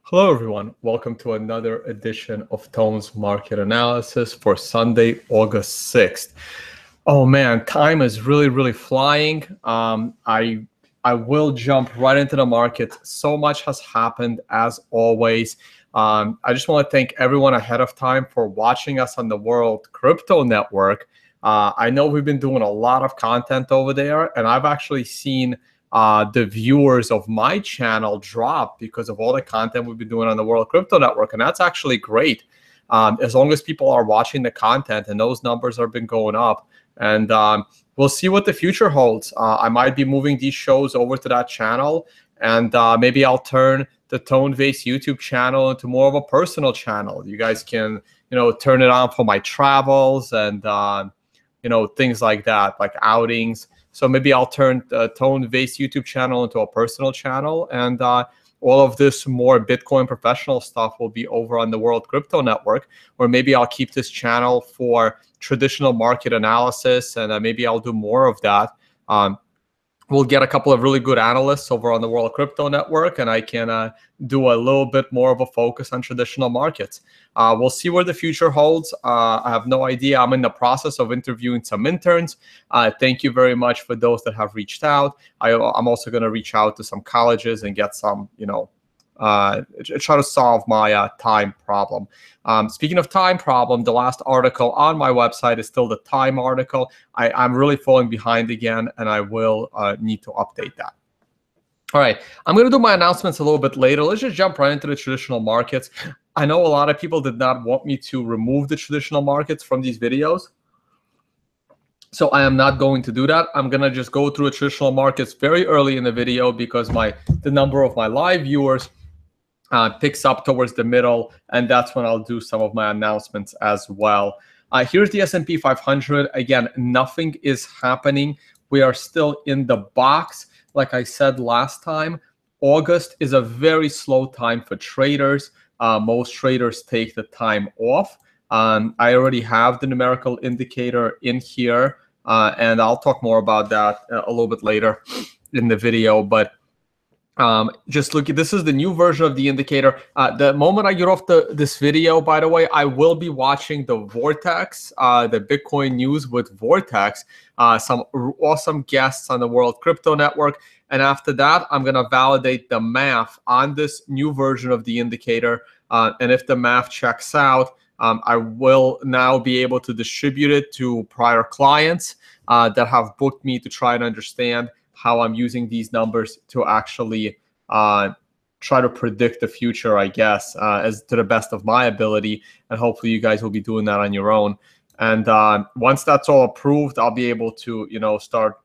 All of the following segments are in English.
Hello, everyone. Welcome to another edition of Tone's Market Analysis for Sunday, August 6th. Oh man, time is really flying. I will jump right into the market. So much has happened as always. I just want to thank everyone ahead of time for watching us on the World Crypto Network. I know we've been doing a lot of content over there, and I've actually seen the viewers of my channel drop because of all the content we've been doing on the World Crypto Network, and that's actually great. As long as people are watching the content, and those numbers have been going up. And we'll see what the future holds. I might be moving these shows over to that channel, and maybe I'll turn the Tone Vase YouTube channel into more of a personal channel. You guys can, turn it on for my travels and, things like that, like outings. So maybe I'll turn the Tone Vase YouTube channel into a personal channel, and all of this more Bitcoin professional stuff will be over on the World Crypto Network. Or maybe I'll keep this channel for traditional market analysis, and maybe I'll do more of that. We'll get a couple of really good analysts over on the World Crypto Network, and I can do a little bit more of a focus on traditional markets. We'll see where the future holds. I have no idea. I'm in the process of interviewing some interns. Thank you very much for those that have reached out. I'm also going to reach out to some colleges and get some, try to solve my time problem. Speaking of time problem, the last article on my website is still the time article. I'm really falling behind again, and I will need to update that. All right, I'm going to do my announcements a little bit later. Let's just jump right into the traditional markets. I know a lot of people did not want me to remove the traditional markets from these videos, so I am not going to do that. I'm going to just go through the traditional markets very early in the video because the number of my live viewers picks up towards the middle, and that's when I'll do some of my announcements as well. Here's the S&P 500. Again, nothing is happening. We are still in the box. Like I said last time, August is a very slow time for traders. Most traders take the time off. I already have the numerical indicator in here, and I'll talk more about that a little bit later in the video. But just look at, this is the new version of the indicator. The moment I get off this video, by the way, I will be watching the Vortex, the Bitcoin news with Vortex, some awesome guests on the World Crypto Network. And after that, I'm going to validate the math on this new version of the indicator. And if the math checks out, I will now be able to distribute it to prior clients that have booked me to try and understand how I'm using these numbers to actually try to predict the future, I guess, as to the best of my ability. And hopefully you guys will be doing that on your own. And once that's all approved, I'll be able to, start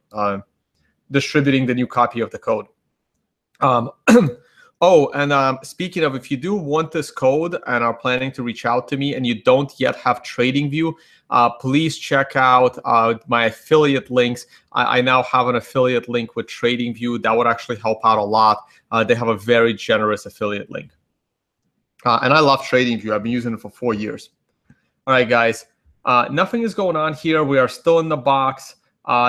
distributing the new copy of the code. Oh, and speaking of, if you do want this code and are planning to reach out to me and you don't yet have TradingView, please check out my affiliate links. I now have an affiliate link with TradingView. That would actually help out a lot. They have a very generous affiliate link. And I love TradingView. I've been using it for 4 years. All right, guys. Nothing is going on here. We are still in the box.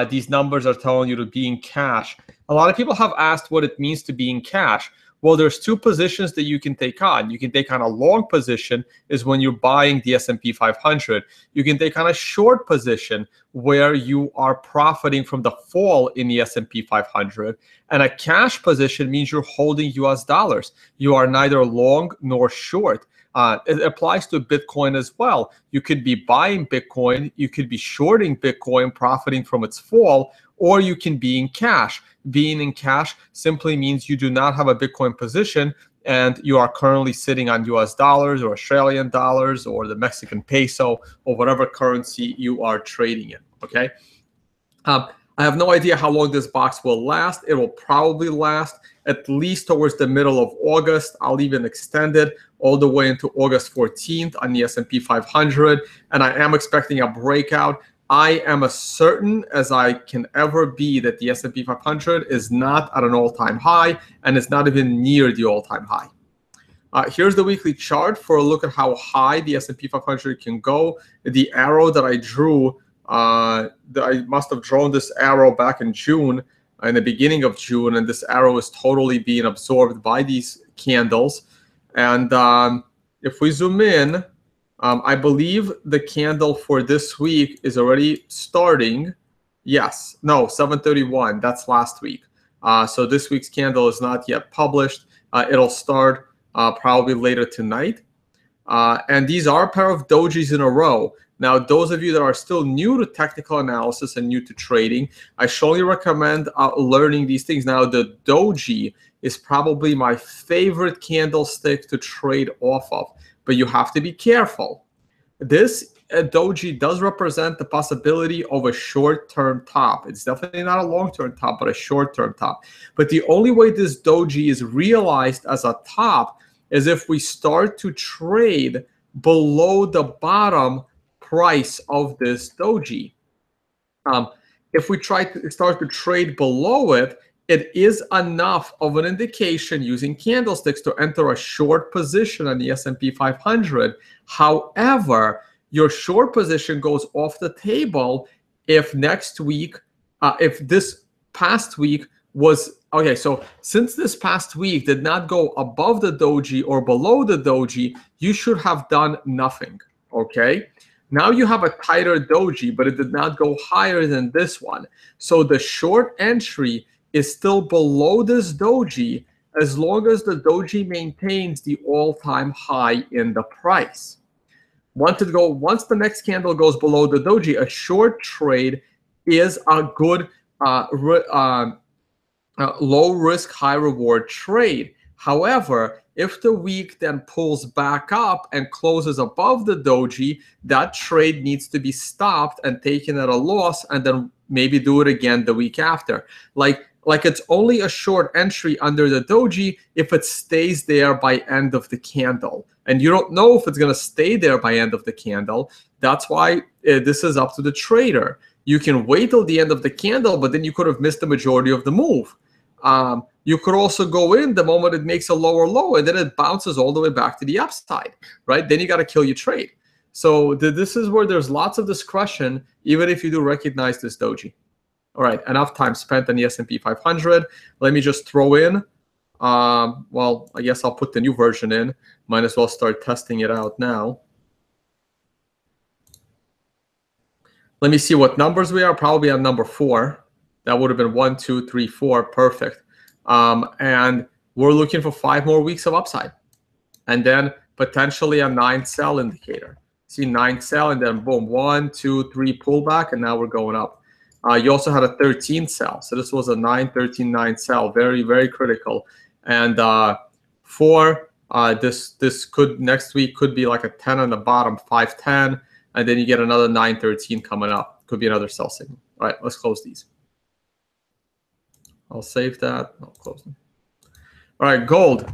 These numbers are telling you to be in cash. A lot of people have asked what it means to be in cash. Well, there's two positions that you can take on. You can take on a long position, is when you're buying the S&P 500. You can take on a short position where you are profiting from the fall in the S&P 500. And a cash position means you're holding US dollars. You are neither long nor short. It applies to Bitcoin as well. You could be buying Bitcoin, you could be shorting Bitcoin, profiting from its fall, or you can be in cash. Being in cash simply means you do not have a Bitcoin position and you are currently sitting on US dollars or Australian dollars or the Mexican peso or whatever currency you are trading in, okay? I have no idea how long this box will last. It will probably last at least towards the middle of August. I'll even extend it all the way into August 14th on the S&P 500, and I am expecting a breakout. I am as certain as I can ever be that the S&P 500 is not at an all-time high and is not even near the all-time high. Here's the weekly chart for a look at how high the S&P 500 can go. The arrow that I drew, I must have drawn this arrow back in June, in the beginning of June, and this arrow is totally being absorbed by these candles. And if we zoom in, I believe the candle for this week is already starting. Yes, no, 7:31. That's last week. So this week's candle is not yet published. It'll start probably later tonight. And these are a pair of dojis in a row. Now, those of you that are still new to technical analysis and new to trading, I strongly recommend learning these things. Now, the doji is probably my favorite candlestick to trade off of, but you have to be careful. This doji does represent the possibility of a short-term top. It's definitely not a long-term top, but a short-term top. But the only way this doji is realized as a top is if we start to trade below the bottom price of this doji. If we try to start to trade below it, it is enough of an indication using candlesticks to enter a short position on the S&P 500. However, your short position goes off the table if next week, if this past week was, okay, so since this past week did not go above the doji or below the doji, you should have done nothing, okay? Now you have a tighter doji, but it did not go higher than this one. So the short entry is still below this doji as long as the doji maintains the all-time high in the price. Once the next candle goes below the doji, a short trade is a good low risk, high reward trade. However, if the week then pulls back up and closes above the doji, that trade needs to be stopped and taken at a loss, and then maybe do it again the week after. Like it's only a short entry under the doji if it stays there by end of the candle. And you don't know if it's going to stay there by end of the candle. That's why this is up to the trader. You can wait till the end of the candle, but then you could have missed the majority of the move. You could also go in the moment it makes a lower low, and then it bounces all the way back to the upside, right? Then you got to kill your trade. So this is where there's lots of discretion, even if you do recognize this doji. All right, enough time spent on the S&P 500. Let me just throw in, well, I guess I'll put the new version in. Might as well start testing it out now. Let me see what numbers we are. Probably on number 4. That would have been 1, 2, 3, 4. Perfect. And we're looking for 5 more weeks of upside. And then potentially a 9 sell indicator. See 9 sell, and then boom, 1, 2, 3 pullback, and now we're going up. You also had a 13 sell. So this was a 9, 13, 9 sell. Very, very critical. And 4, this could next week could be like a 10 on the bottom, 5, 10. And then you get another 9, 13 coming up. Could be another sell signal. All right, let's close these. I'll save that. I'll close them. All right, gold.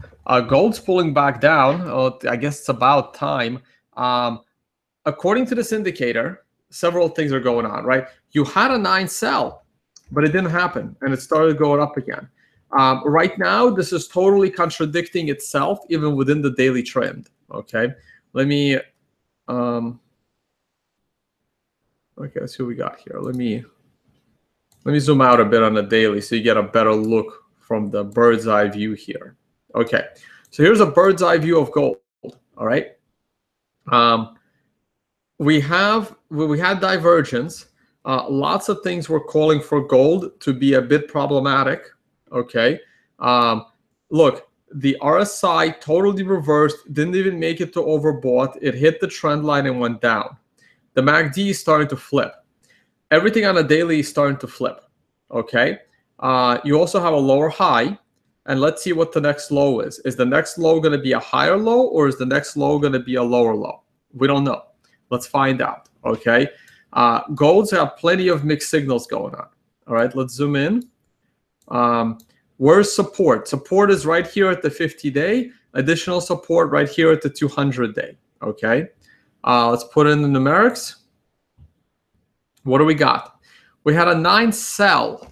Gold's pulling back down. I guess it's about time. According to this indicator, several things are going on, right? You had a 9 sell, but it didn't happen, and it started going up again. Right now, this is totally contradicting itself, even within the daily trend, okay? Let me, okay, let's see what we got here. Let me zoom out a bit on the daily so you get a better look from the bird's eye view here. Okay, so here's a bird's eye view of gold, all right? We had divergence. Lots of things were calling for gold to be a bit problematic, okay? Look, the RSI totally reversed, didn't even make it to overbought. It hit the trend line and went down. The MACD is starting to flip. Everything on a daily is starting to flip, okay? You also have a lower high, and let's see what the next low is. Is the next low going to be a higher low, or is the next low going to be a lower low? We don't know. Let's find out, okay? Golds have plenty of mixed signals going on. All right, let's zoom in. Where's support? Support is right here at the 50-day. Additional support right here at the 200-day, okay? Let's put in the numerics. What do we got? We had a 9 sell.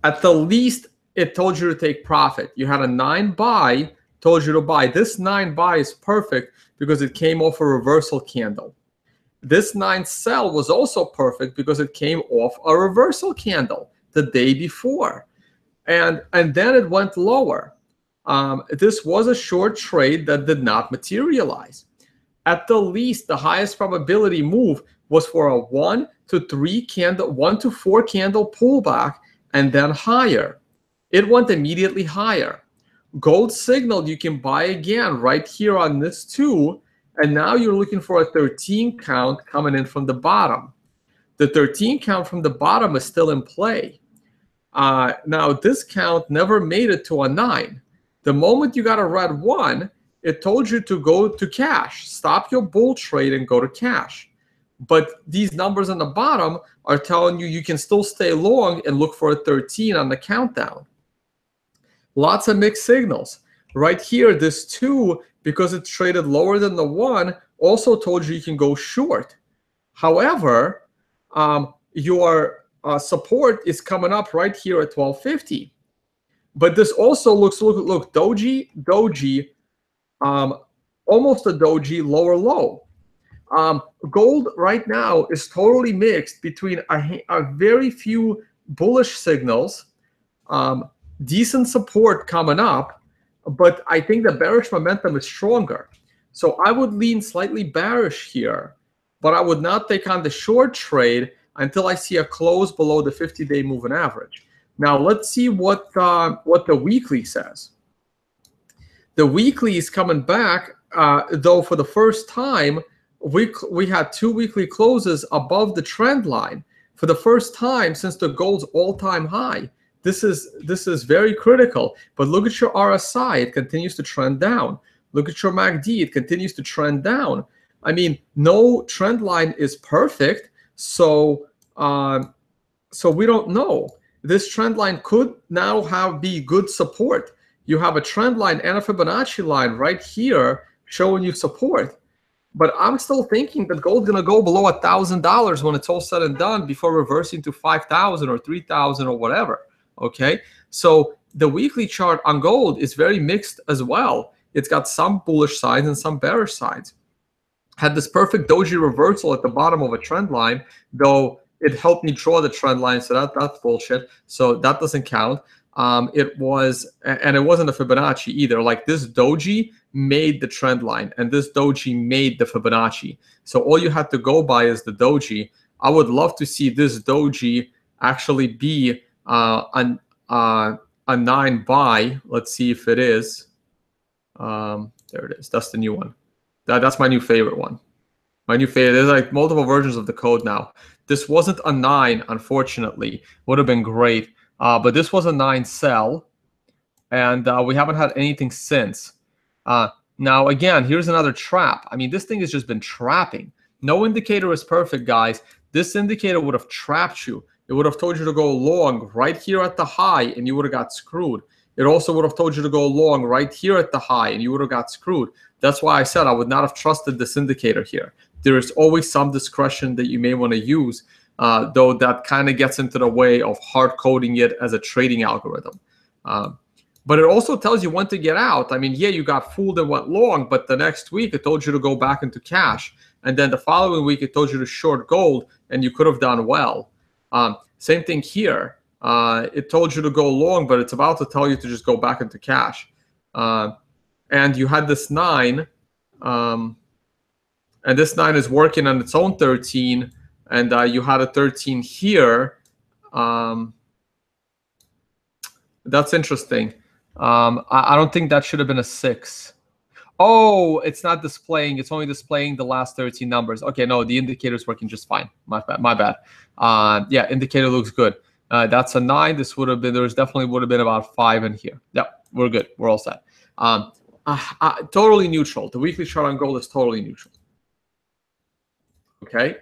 At the least, it told you to take profit. You had a 9 buy, told you to buy. This 9 buy is perfect because it came off a reversal candle. This 9 sell was also perfect because it came off a reversal candle the day before. And then it went lower. this was a short trade that did not materialize. At the least, the highest probability move was for a 1 to 4 candle pullback and then higher. It went immediately higher. Gold signaled you can buy again right here on this too, and now you're looking for a 13 count coming in from the bottom. The 13 count from the bottom is still in play. Now this count never made it to a 9. The moment you got a red 1, it told you to go to cash. Stop your bull trade and go to cash. But these numbers on the bottom are telling you you can still stay long and look for a 13 on the countdown. Lots of mixed signals. Right here, this 2, because it's traded lower than the 1, also told you can go short. However, your support is coming up right here at 1250. But this also looks, look, doji, almost a doji, lower low. Gold right now is totally mixed between a very few bullish signals, decent support coming up, but I think the bearish momentum is stronger. So I would lean slightly bearish here, but I would not take on the short trade until I see a close below the 50-day moving average. Now let's see what the weekly says. The weekly is coming back, though for the first time, we had 2 weekly closes above the trend line for the first time since the gold's all-time high. This is very critical. But look at your RSI; it continues to trend down. Look at your MACD; it continues to trend down. I mean, no trend line is perfect, so we don't know. This trend line could now be good support. You have a trend line and a Fibonacci line right here showing you support. But I'm still thinking that gold's going to go below $1,000 when it's all said and done before reversing to 5,000 or 3,000 or whatever. Okay, so the weekly chart on gold is very mixed as well. It's got some bullish sides and some bearish sides. Had this perfect doji reversal at the bottom of a trend line, though it helped me draw the trend line, so that's bullshit. So that doesn't count. It wasn't a Fibonacci either. Like this doji made the trend line, and this doji made the Fibonacci. So all you had to go by is the doji. I would love to see this doji actually be a 9 buy. Let's see if it is. There it is. That's the new one. That's my new favorite one. My new favorite. There's like multiple versions of the code now. This wasn't a 9, unfortunately. Would have been great. But this was a 9 sell, and we haven't had anything since. Now, again, here's another trap. I mean, this thing has just been trapping. No indicator is perfect, guys. This indicator would have trapped you. It would have told you to go long right here at the high, and you would have got screwed. It also would have told you to go long right here at the high, and you would have got screwed. That's why I said I would not have trusted this indicator here. There is always some discretion that you may want to use, though that kind of gets into the way of hard coding it as a trading algorithm. But it also tells you when to get out. I mean, yeah, you got fooled and went long, but the next week it told you to go back into cash. And then the following week it told you to short gold, and you could have done well. Same thing here. It told you to go long, but it's about to tell you to just go back into cash. And you had this 9, and this 9 is working on its own 13, and you had a 13 here. That's interesting. I don't think that should have been a 6. Oh, it's not displaying. It's only displaying the last 13 numbers. Okay, no, the indicator is working just fine. My bad. Yeah, indicator looks good. That's a 9. This would have been, there's definitely would have been about 5 in here. Yep, we're good. We're all set. Totally neutral. The weekly chart on gold is totally neutral. Okay.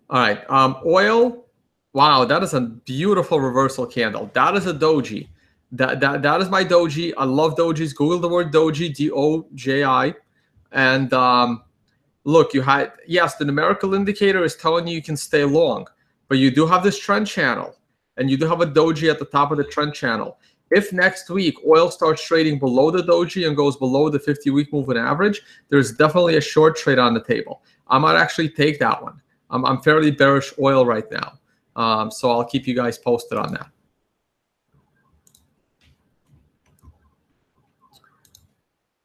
All right. Oil. Wow, that is a beautiful reversal candle. That is a doji. That is my doji. I love dojis. Google the word doji, D-O-J-I. And look, you had, yes, the numerical indicator is telling you can stay long, but you do have this trend channel, and you do have a doji at the top of the trend channel. If next week oil starts trading below the doji and goes below the 50-week moving average, there's definitely a short trade on the table. I might actually take that one. I'm fairly bearish oil right now. So I'll keep you guys posted on that.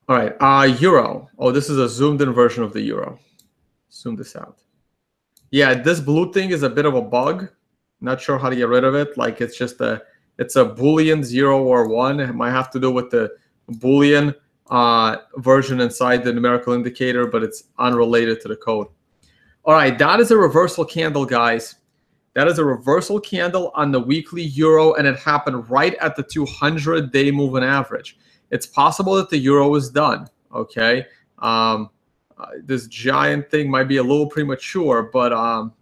All right, euro. Oh, this is a zoomed in version of the euro. Zoom this out. Yeah, this blue thing is a bit of a bug. Not sure how to get rid of it. Like it's a Boolean 0 or 1. It might have to do with the Boolean version inside the numerical indicator, but it's unrelated to the code. All right, that is a reversal candle, guys. That is a reversal candle on the weekly euro, and it happened right at the 200-day moving average. It's possible that the euro is done, okay? This giant thing might be a little premature, but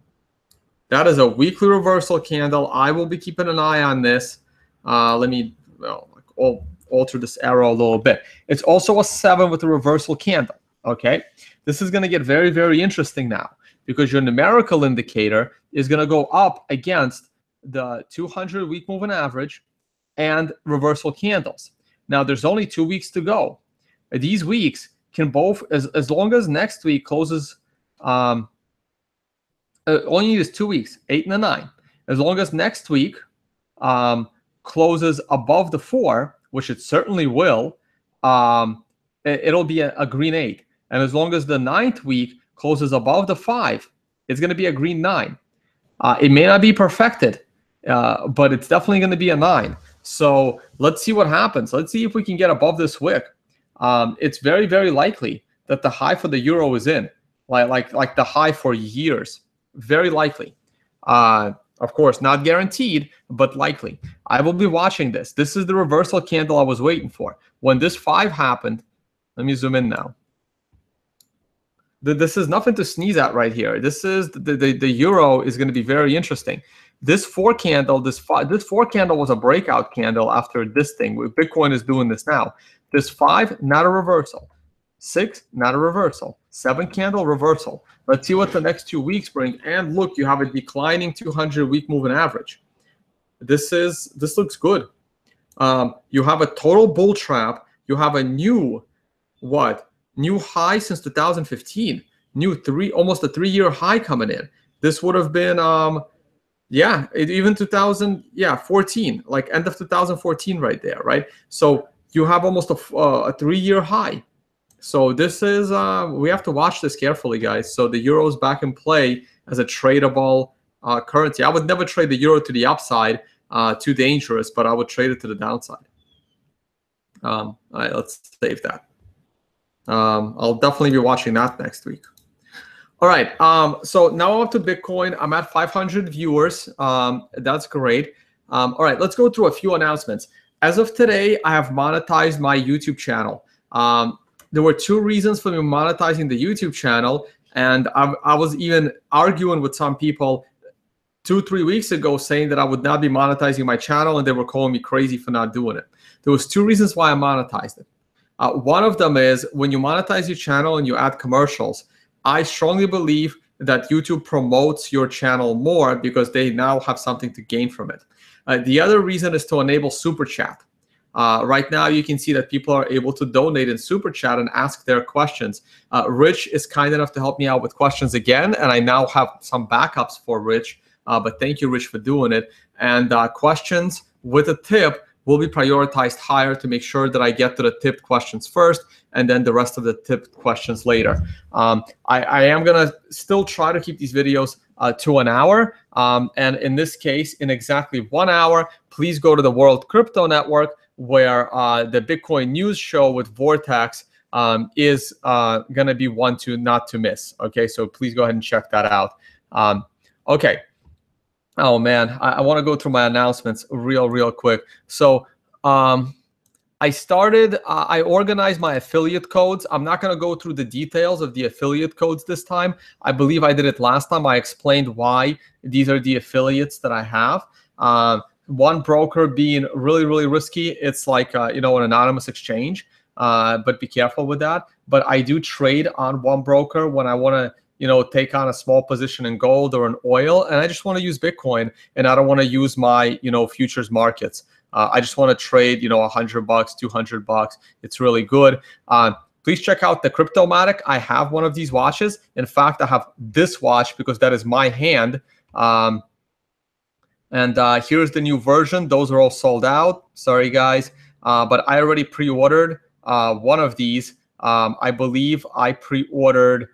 that is a weekly reversal candle. I will be keeping an eye on this. Let me alter this arrow a little bit. It's also a 7 with a reversal candle, okay? This is going to get very, very interesting now because your numerical indicator is going to go up against the 200-week moving average and reversal candles. Now, there's only 2 weeks to go. These weeks can both, as long as next week closes, only need is 2 weeks, 8 and a 9. As long as next week closes above the 4, which it certainly will, it'll be a green 8. And as long as the 9th week closes above the 5, it's going to be a green 9. It may not be perfected, but it's definitely going to be a 9. So let's see what happens. Let's see if we can get above this wick. It's very, very likely that the high for the euro is in, like the high for years. Very likely. Of course, not guaranteed, but likely. I will be watching this. This is the reversal candle I was waiting for. When this 5 happened, let me zoom in now. This is nothing to sneeze at right here. This is the euro is going to be very interesting. This 4 candle, this 4 candle was a breakout candle after this thing. Bitcoin is doing this now. This 5, not a reversal. 6, not a reversal. 7 candle, reversal. Let's see what the next 2 weeks bring. And look, you have a declining 200-week moving average. This looks good. You have a total bull trap. You have a new high since 2015. Almost a 3-year high coming in. This would have been even 2014, like end of 2014 right there, right? So you have almost a 3-year high. So this is, we have to watch this carefully, guys. So the euro is back in play as a tradable currency. I would never trade the euro to the upside, too dangerous, but I would trade it to the downside. All right, let's save that. I'll definitely be watching that next week. All right, so now up to Bitcoin. I'm at 500 viewers. That's great. All right, let's go through a few announcements. As of today, I have monetized my YouTube channel. There were 2 reasons for me monetizing the YouTube channel, and I was even arguing with some people 2-3 weeks ago saying that I would not be monetizing my channel, and they were calling me crazy for not doing it. There was 2 reasons why I monetized it. One of them is when you monetize your channel and you add commercials, I strongly believe that YouTube promotes your channel more because they now have something to gain from it. The other reason is to enable Super Chat. Right now, you can see that people are able to donate in Super Chat and ask their questions. Rich is kind enough to help me out with questions again, and I now have some backups for Rich. But thank you, Rich, for doing it. And questions with a tip will be prioritized higher to make sure that I get to the tipped questions first and then the rest of the tipped questions later. I am going to still try to keep these videos to an hour. And in this case, in exactly 1 hour, please go to the World Crypto Network, where the Bitcoin news show with Vortex is going to be one not to miss. Okay, so please go ahead and check that out. Okay. Oh, man, I want to go through my announcements real quick. So I organized my affiliate codes. I'm not going to go through the details of the affiliate codes this time. I believe I did it last time. I explained why these are the affiliates that I have. One broker being really risky. It's like, an anonymous exchange, but be careful with that. But I do trade on one broker when I want to, take on a small position in gold or in oil, and I just want to use Bitcoin, and I don't want to use my, futures markets. I just want to trade, $100, $200. It's really good. Please check out the Cryptomatic. I have one of these watches. In fact, I have this watch because that is my hand. And here's the new version. Those are all sold out. Sorry, guys. But I already pre-ordered one of these. I believe I pre-ordered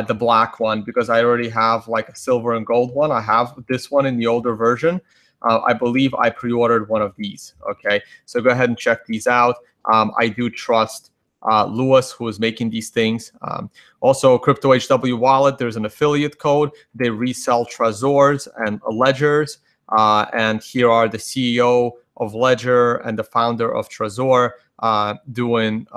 the black one because I already have like a silver and gold one. I have this one in the older version. I believe I pre-ordered one of these. Okay, so go ahead and check these out. I do trust Lewis, who is making these things. Also, Crypto HW Wallet, there's an affiliate code. They resell Trezors and Ledgers. And here are the CEO of Ledger and the founder of Trezor doing,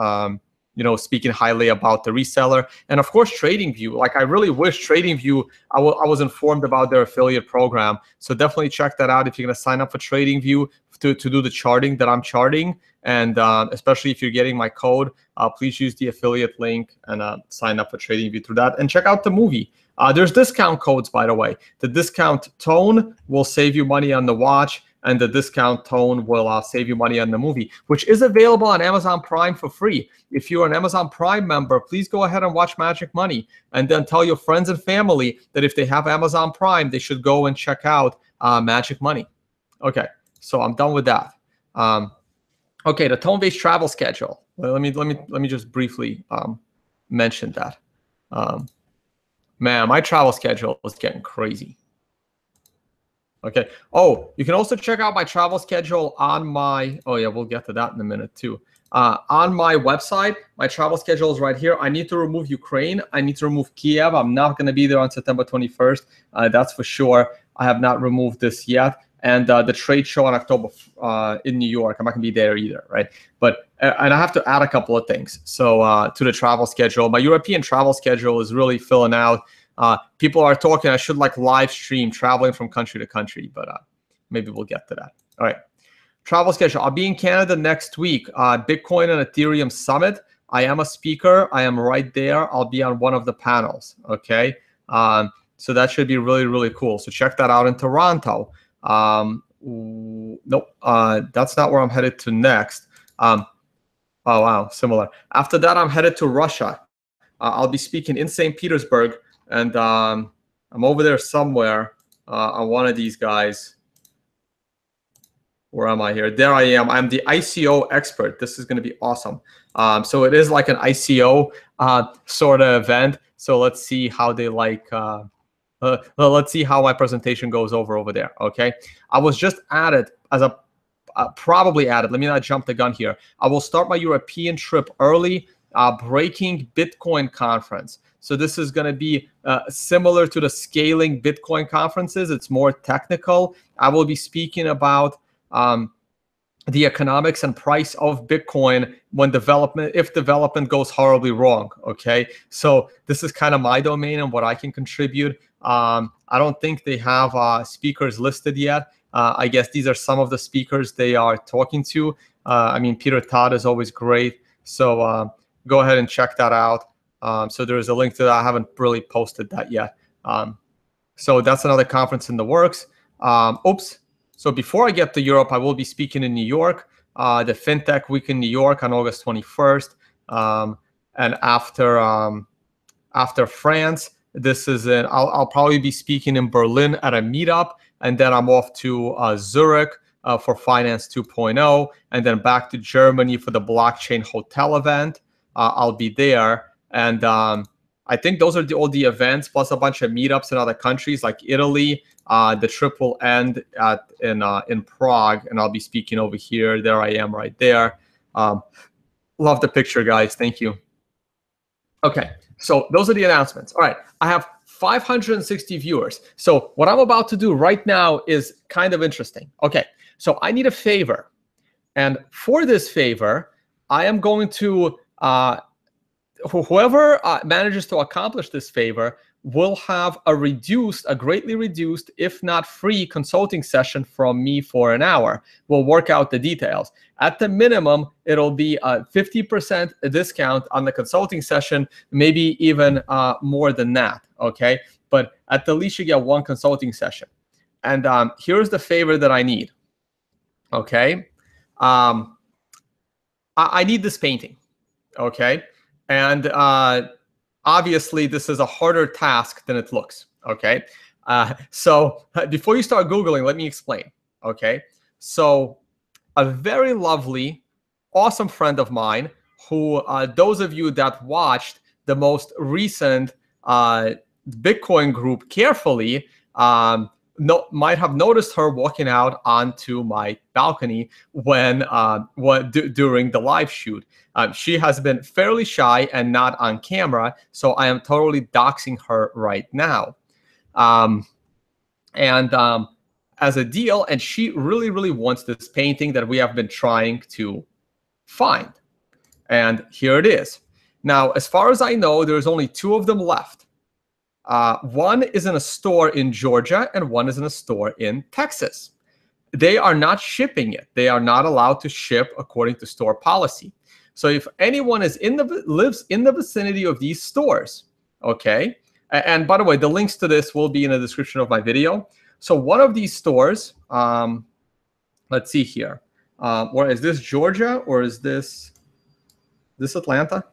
speaking highly about the reseller. And of course, TradingView. Like, I really wish TradingView, I was informed about their affiliate program. So definitely check that out if you're going to sign up for TradingView to do the charting that I'm charting. And especially if you're getting my code, please use the affiliate link and sign up for TradingView through that. And check out the movie. There's discount codes, by the way. The discount tone will save you money on the watch, and the discount tone will save you money on the movie, which is available on Amazon Prime for free. If you're an Amazon Prime member, please go ahead and watch Magic Money, and then tell your friends and family that if they have Amazon Prime, they should go and check out Magic Money. Okay, so I'm done with that. Okay, the tone-based travel schedule. Well, let me just briefly mention that. Man, my travel schedule is getting crazy. Okay. Oh, you can also check out my travel schedule on my, oh yeah, we'll get to that in a minute too. On my website, my travel schedule is right here. I need to remove Ukraine. I need to remove Kiev. I'm not going to be there on September 21st. That's for sure. I have not removed this yet. And the trade show in October in New York, I'm not going to be there either, right? But, and I have to add a couple of things. So to the travel schedule, my European travel schedule is really filling out. People are talking, I should like live stream traveling from country to country, but maybe we'll get to that. All right. Travel schedule. I'll be in Canada next week. Bitcoin and Ethereum Summit. I am a speaker. I am right there. I'll be on one of the panels. Okay. So that should be really, really cool. So check that out in Toronto. Nope. That's not where I'm headed to next. Oh, wow. Similar. After that, I'm headed to Russia. I'll be speaking in St. Petersburg. And I'm over there somewhere on one of these guys. Where am I here? There I am. I'm the ICO expert. This is going to be awesome. So it is like an ICO sort of event. So let's see how they like. Let's see how my presentation goes over there. Okay. I was just added as a probably added. Let me not jump the gun here. I will start my European trip early. Breaking Bitcoin conference. So this is going to be similar to the scaling Bitcoin conferences. It's more technical. I will be speaking about the economics and price of Bitcoin when if development goes horribly wrong. Okay, so this is kind of my domain and what I can contribute. I don't think they have speakers listed yet. I guess these are some of the speakers they are talking to. I mean, Peter Todd is always great. So go ahead and check that out. So there is a link to that. I haven't really posted that yet. So that's another conference in the works. Oops. So before I get to Europe, I will be speaking in New York, the FinTech Week in New York on August 21st. And after France, this is I'll probably be speaking in Berlin at a meetup. And then I'm off to Zurich for Finance 2.0. And then back to Germany for the Blockchain Hotel event. I'll be there. And I think those are all the events, plus a bunch of meetups in other countries like Italy. The trip will end in Prague, and I'll be speaking over here. There I am right there. Love the picture, guys. Thank you. Okay, so those are the announcements. All right, I have 560 viewers. So what I'm about to do right now is kind of interesting. Okay, so I need a favor. And for this favor, I am going to... whoever manages to accomplish this favor will have a greatly reduced, if not free, consulting session from me for an hour. We'll work out the details. At the minimum, it'll be a 50% discount on the consulting session, maybe even more than that, okay? But at the least, you get one consulting session. And here's the favor that I need, okay? I need this painting, okay? And obviously, this is a harder task than it looks, okay? So before you start Googling, let me explain, okay? So a very lovely, awesome friend of mine, who, those of you that watched the most recent Bitcoin group carefully, might have noticed her walking out onto my balcony during the live shoot. She has been fairly shy and not on camera, so I am totally doxing her right now. As a deal, and she really, really wants this painting that we have been trying to find. And here it is. Now, as far as I know, there's only 2 of them left. One is in a store in Georgia and one is in a store in Texas. They are not shipping it. They are not allowed to ship according to store policy. So if anyone lives in the vicinity of these stores, okay, and by the way, the links to this will be in the description of my video. So one of these stores, let's see here. Or is this Georgia or is this Atlanta?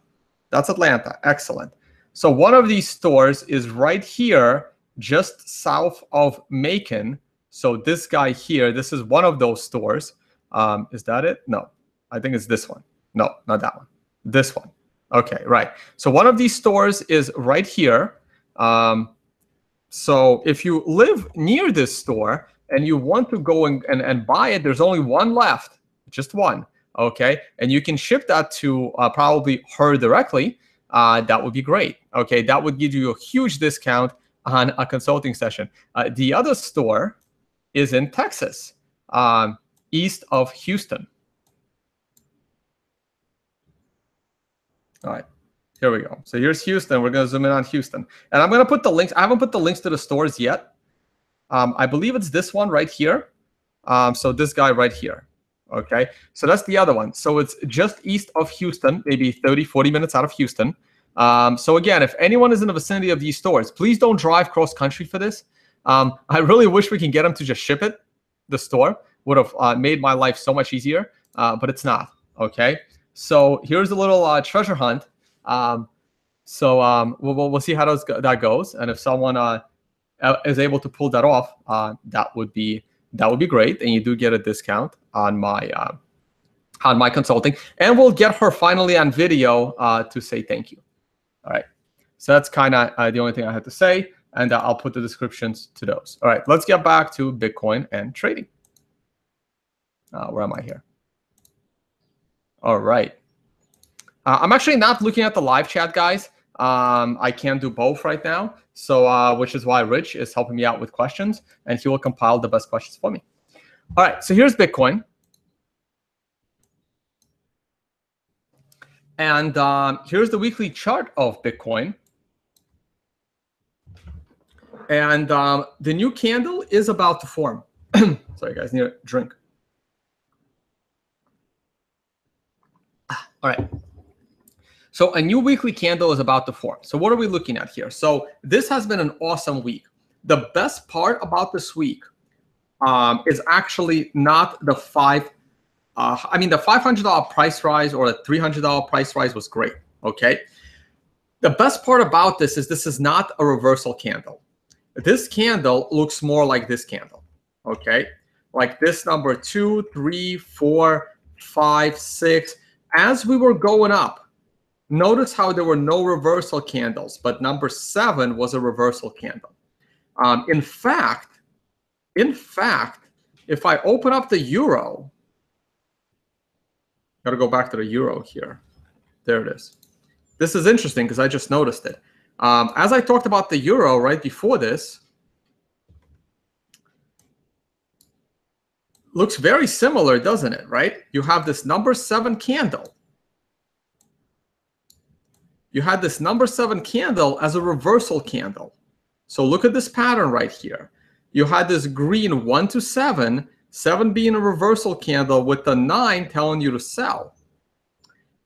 That's Atlanta. Excellent. So one of these stores is right here, just south of Macon. So this guy here, this is one of those stores. Is that it? No, I think it's this one. No, not that one. This one. Okay, right. So one of these stores is right here. So if you live near this store and you want to go and buy it, there's only one left, just one. Okay, and you can ship that to probably her directly. That would be great. Okay, that would give you a huge discount on a consulting session. The other store is in Texas, east of Houston. All right, here we go. So here's Houston. We're going to zoom in on Houston. And I'm going to put the links. I haven't put the links to the stores yet. I believe it's this one right here. So this guy right here. Okay, so that's the other one. So it's just east of Houston, maybe 30, 40 minutes out of Houston. So again, if anyone is in the vicinity of these stores, please don't drive cross country for this. I really wish we can get them to just ship it. The store would have made my life so much easier, but it's not. Okay, so here's a little treasure hunt. We'll see how that goes, and if someone is able to pull that off, that would be great, and you do get a discount on my consulting, and we'll get her finally on video to say thank you. All right, so that's kind of the only thing I had to say, and I'll put the descriptions to those. All right, let's get back to Bitcoin and trading. Where am I here? All right, I'm actually not looking at the live chat, guys. I can't do both right now, so which is why Rich is helping me out with questions, and he will compile the best questions for me. All right, so here's Bitcoin. And here's the weekly chart of Bitcoin. And the new candle is about to form. Sorry, guys, need a drink. All right. So a new weekly candle is about to form. So what are we looking at here? So this has been an awesome week. The best part about this week is actually not the the $500 price rise or the $300 price rise was great, okay? The best part about this is not a reversal candle. This candle looks more like this candle, okay? Like this number 2, 3, 4, 5, 6. As we were going up, notice how there were no reversal candles, but number 7 was a reversal candle. In fact, if I open up the euro, got to go back to the euro here. There it is. This is interesting because I just noticed it. As I talked about the euro right before this, looks very similar, doesn't it, right? You have this number 7 candle. You had this number 7 candle as a reversal candle. So look at this pattern right here. You had this green 1 to 7, 7 being a reversal candle with the 9 telling you to sell.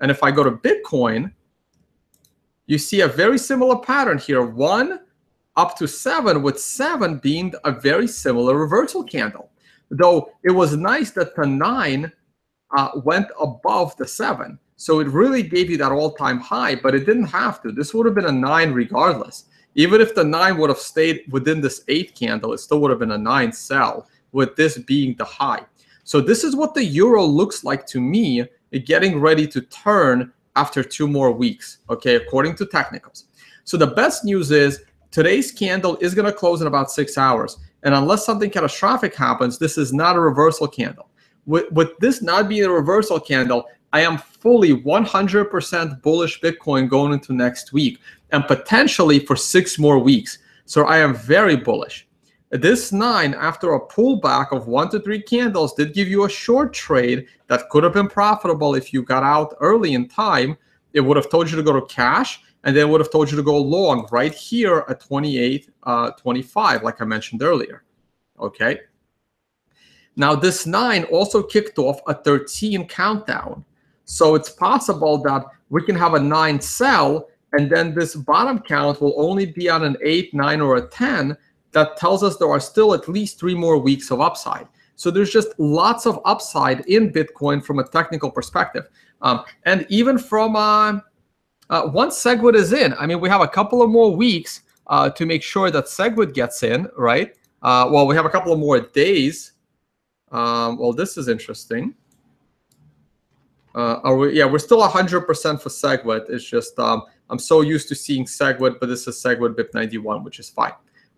And if I go to Bitcoin, you see a very similar pattern here, 1 up to 7, with 7 being a very similar reversal candle. Though it was nice that the 9 went above the 7. So it really gave you that all-time high, but it didn't have to. This would have been a 9 regardless. Even if the 9 would have stayed within this 8 candle, it still would have been a 9 sell, with this being the high. So this is what the euro looks like to me, getting ready to turn after 2 more weeks, okay, according to technicals. So the best news is today's candle is going to close in about 6 hours. And unless something catastrophic happens, this is not a reversal candle. With this not being a reversal candle, I am fully 100% bullish Bitcoin going into next week and potentially for 6 more weeks. So I am very bullish. This 9, after a pullback of 1 to 3 candles, did give you a short trade that could have been profitable if you got out early in time. It would have told you to go to cash, and then would have told you to go long right here at 28.25, like I mentioned earlier. Okay. Now this 9 also kicked off a 13 countdown. So it's possible that we can have a 9 sell, and then this bottom count will only be on an 8, 9, or a 10. That tells us there are still at least 3 more weeks of upside. So there's just lots of upside in Bitcoin from a technical perspective. And even from once SegWit is in, I mean, we have a couple of more weeks to make sure that SegWit gets in, right? Well, we have a couple of more days. Well, this is interesting. Yeah, we're still 100% for SegWit. It's just I'm so used to seeing SegWit, but this is SegWit BIP91, which is fine.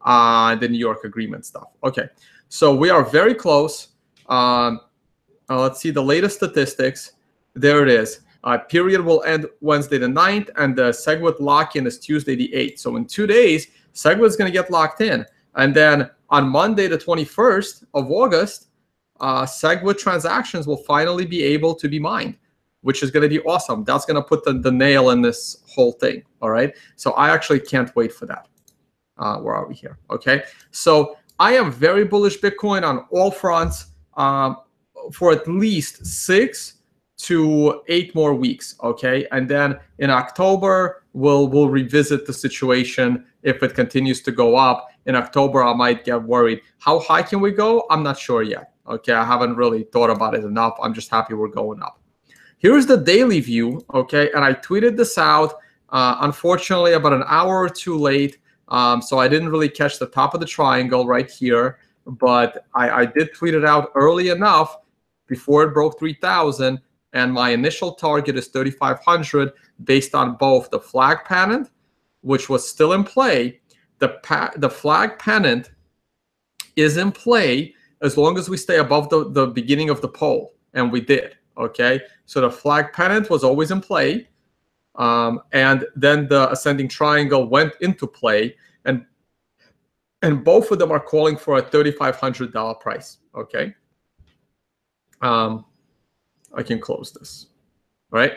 The New York agreement stuff. Okay, so we are very close. Let's see the latest statistics. There it is. Period will end Wednesday the 9th, and the SegWit lock-in is Tuesday the 8th. So in 2 days, SegWit is going to get locked in. And then on Monday the 21st of August, SegWit transactions will finally be able to be mined, which is going to be awesome. That's going to put the nail in this whole thing, all right? So I actually can't wait for that. Where are we here? Okay, so I am very bullish Bitcoin on all fronts for at least 6 to 8 more weeks. Okay, and then in October we'll revisit the situation. If it continues to go up in October, I might get worried. How high can we go? I'm not sure yet. Okay, I haven't really thought about it enough. I'm just happy we're going up. Here's the daily view. Okay, and I tweeted this out unfortunately about an hour or 2 late. So I didn't really catch the top of the triangle right here, but I did tweet it out early enough before it broke 3,000, and my initial target is 3,500 based on both the flag pennant, which was still in play. The flag pennant is in play as long as we stay above the beginning of the pole, and we did. Okay, so the flag pennant was always in play. And then the ascending triangle went into play, and both of them are calling for a $3,500 price. Okay, I can close this. All right,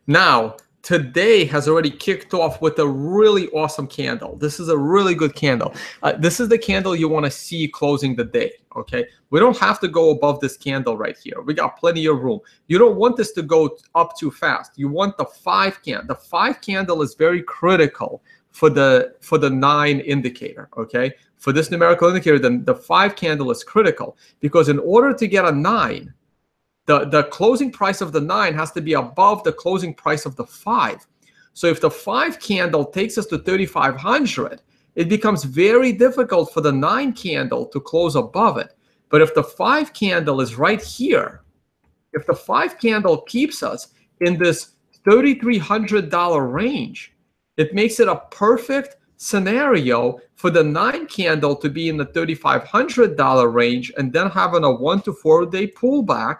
now today has already kicked off with a really awesome candle. This is a really good candle. This is the candle you want to see closing the day. Okay, we don't have to go above this candle right here. We got plenty of room. You don't want this to go up too fast. You want the 5 candle. The 5 candle is very critical for the 9 indicator. Okay, for this numerical indicator, then the 5 candle is critical, because in order to get a 9, the closing price of the 9 has to be above the closing price of the 5. So if the 5 candle takes us to 3,500, it becomes very difficult for the 9 candle to close above it. But if the 5 candle is right here, if the 5 candle keeps us in this $3,300 range, it makes it a perfect scenario for the 9 candle to be in the $3,500 range, and then having a 1 to 4 day pullback,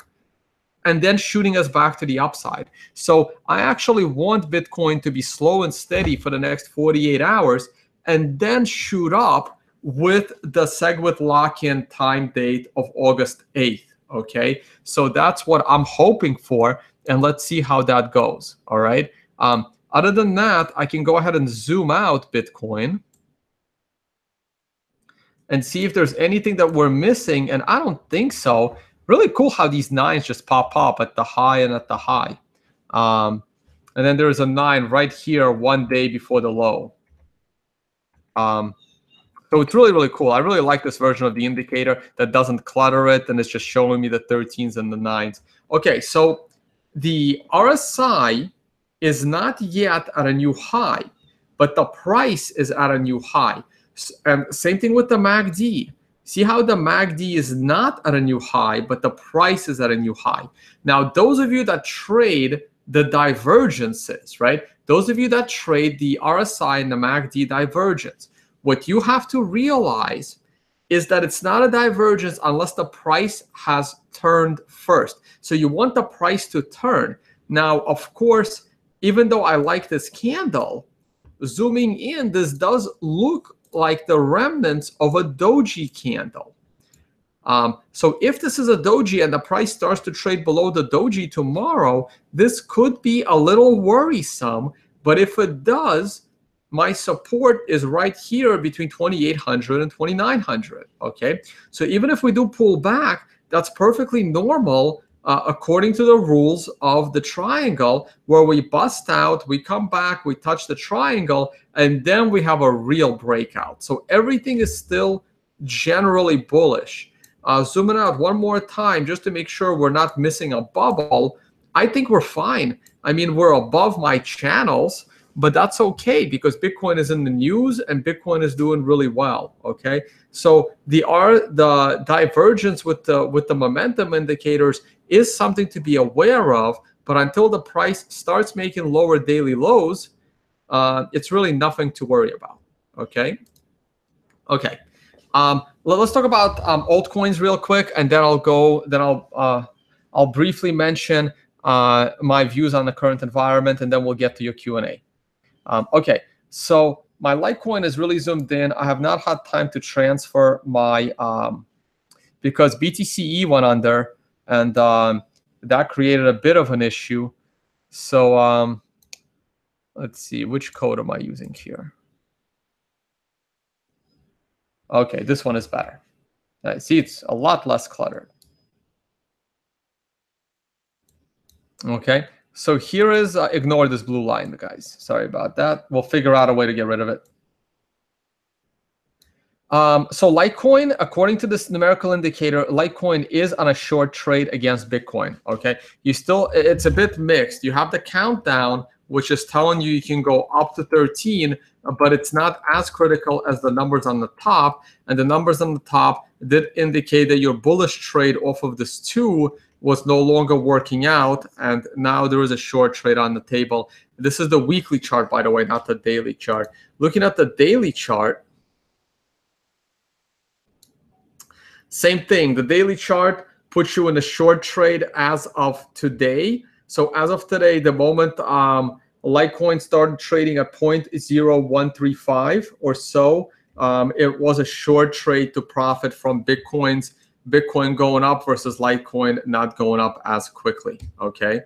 and then shooting us back to the upside. So I actually want Bitcoin to be slow and steady for the next 48 hours, and then shoot up with the SegWit lock-in time date of August 8th. Okay, so that's what I'm hoping for, and let's see how that goes. All right. Other than that, I can go ahead and zoom out Bitcoin and see if there's anything that we're missing, and I don't think so. Really cool how these 9s just pop up at the high and at the high. And then there's a 9 right here 1 day before the low. So it's really, really cool. I really like this version of the indicator that doesn't clutter it, and it's just showing me the 13s and the 9s. Okay, so the RSI is not yet at a new high, but the price is at a new high. And same thing with the MACD. See how the MACD is not at a new high, but the price is at a new high. Now, those of you that trade the divergence is, right? Those of you that trade the RSI and the MACD divergence, what you have to realize is that it's not a divergence unless the price has turned first. So you want the price to turn. Now, of course, even though I like this candle, zooming in, this does look like the remnants of a doji candle. So if this is a doji and the price starts to trade below the doji tomorrow, this could be a little worrisome. But if it does, my support is right here between 2,800 and 2,900. Okay, so even if we do pull back, that's perfectly normal according to the rules of the triangle, where we bust out, we come back, we touch the triangle, and then we have a real breakout. So everything is still generally bullish. Zooming out one more time just to make sure we're not missing a bubble. I think we're fine. I mean, we're above my channels, but that's okay because Bitcoin is in the news and Bitcoin is doing really well. Okay, so the divergence with the momentum indicators is something to be aware of. But until the price starts making lower daily lows, it's really nothing to worry about. Okay. Okay. Let's talk about altcoins real quick, and then I'll go. Then I'll briefly mention my views on the current environment, and then we'll get to your Q&A. Okay, so my Litecoin is really zoomed in. I have not had time to transfer my because BTCE went under, and that created a bit of an issue. So let's see, which code am I using here? Okay, this one is better. See, it's a lot less cluttered. Okay, so here is, ignore this blue line, guys. Sorry about that. We'll figure out a way to get rid of it. So Litecoin, according to this numerical indicator, Litecoin is on a short trade against Bitcoin. Okay, it's a bit mixed. You have the countdown, which is telling you can go up to 13, but it's not as critical as the numbers on the top. And the numbers on the top did indicate that your bullish trade off of this 2 was no longer working out, and now there is a short trade on the table. This is the weekly chart, by the way, not the daily chart. Looking at the daily chart, same thing. The daily chart puts you in a short trade as of today. So as of today, the moment Litecoin started trading at 0.0135 or so, it was a short trade to profit from Bitcoin going up versus Litecoin not going up as quickly. Okay,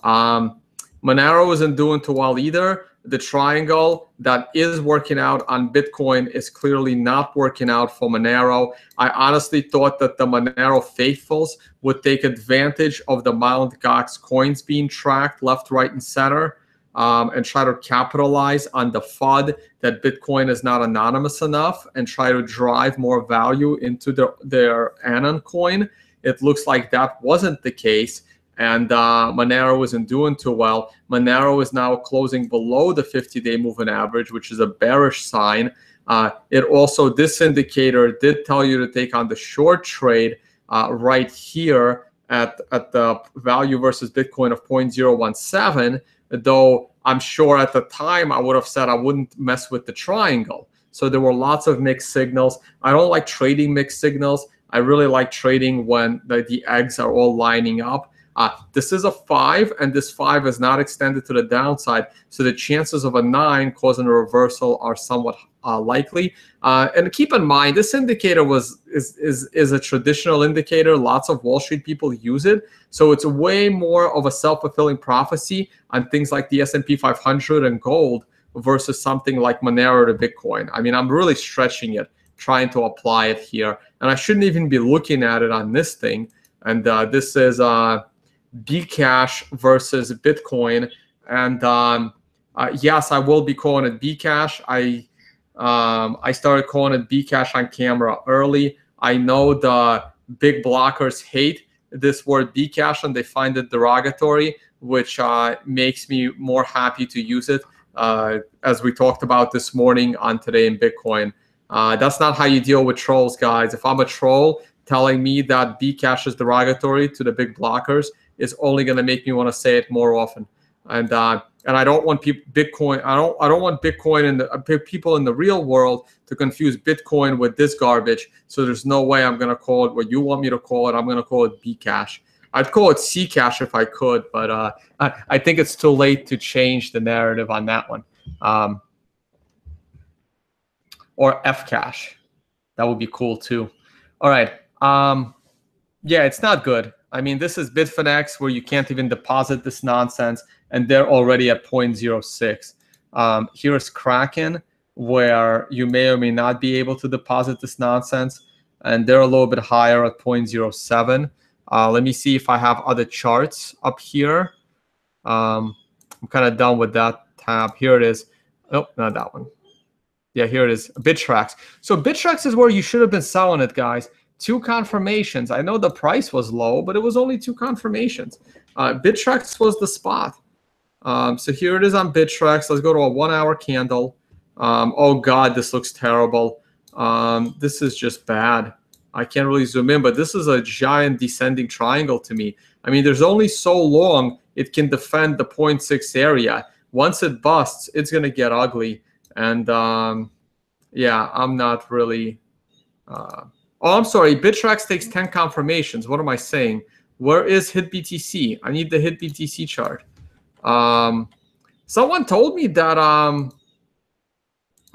Monero isn't doing too well either. The triangle that is working out on Bitcoin is clearly not working out for Monero. I honestly thought that the Monero faithfuls would take advantage of the Mt. Gox coins being tracked left, right, and center, and try to capitalize on the FUD that Bitcoin is not anonymous enough and try to drive more value into their Anon coin. It looks like that wasn't the case, and Monero isn't doing too well. Monero is now closing below the 50-day moving average, which is a bearish sign. This indicator did tell you to take on the short trade right here at the value versus Bitcoin of 0.017, though I'm sure at the time I would have said I wouldn't mess with the triangle. So there were lots of mixed signals. I don't like trading mixed signals. I really like trading when the eggs are all lining up. This is a 5, and this 5 is not extended to the downside, so the chances of a 9 causing a reversal are somewhat likely. And keep in mind, this indicator is a traditional indicator. Lots of Wall Street people use it, so it's way more of a self-fulfilling prophecy on things like the S&P 500 and gold versus something like Monero to Bitcoin. I mean, I'm really stretching it, trying to apply it here, and I shouldn't even be looking at it on this thing. And this is BCash versus Bitcoin, and yes, I will be calling it BCash. I started calling it BCash on camera early. I know the big blockers hate this word BCash and they find it derogatory, which makes me more happy to use it, as we talked about this morning on Today in Bitcoin. That's not how you deal with trolls, guys. If I'm a troll telling me that BCash is derogatory to the big blockers, is only going to make me want to say it more often. and I don't want Bitcoin. I don't want Bitcoin and the people in the real world to confuse Bitcoin with this garbage. So there's no way I'm gonna call it what you want me to call it. I'm gonna call it BCash. I'd call it Ccash if I could, but I think it's too late to change the narrative on that one. Or Fcash, that would be cool too. All right. Yeah, it's not good. I mean, this is Bitfinex where you can't even deposit this nonsense, and they're already at 0.06. Here's Kraken where you may or may not be able to deposit this nonsense, and they're a little bit higher at 0.07. Let me see if I have other charts up here. I'm kind of done with that tab. Here it is. Oh, not that one. Yeah, here it is. Bittrex. So Bittrex is where you should have been selling it, guys. 2 confirmations. I know the price was low, but it was only 2 confirmations. Bittrex was the spot. So here it is on Bittrex. Let's go to a 1-hour candle. Oh God, this looks terrible. This is just bad. I can't really zoom in, but this is a giant descending triangle to me. I mean, there's only so long it can defend the 0.6 area. Once it busts, it's going to get ugly. And yeah, I'm not really... Oh, I'm sorry. Bittrex takes 10 confirmations. What am I saying? Where is HitBTC? I need the HitBTC chart. Someone told me that...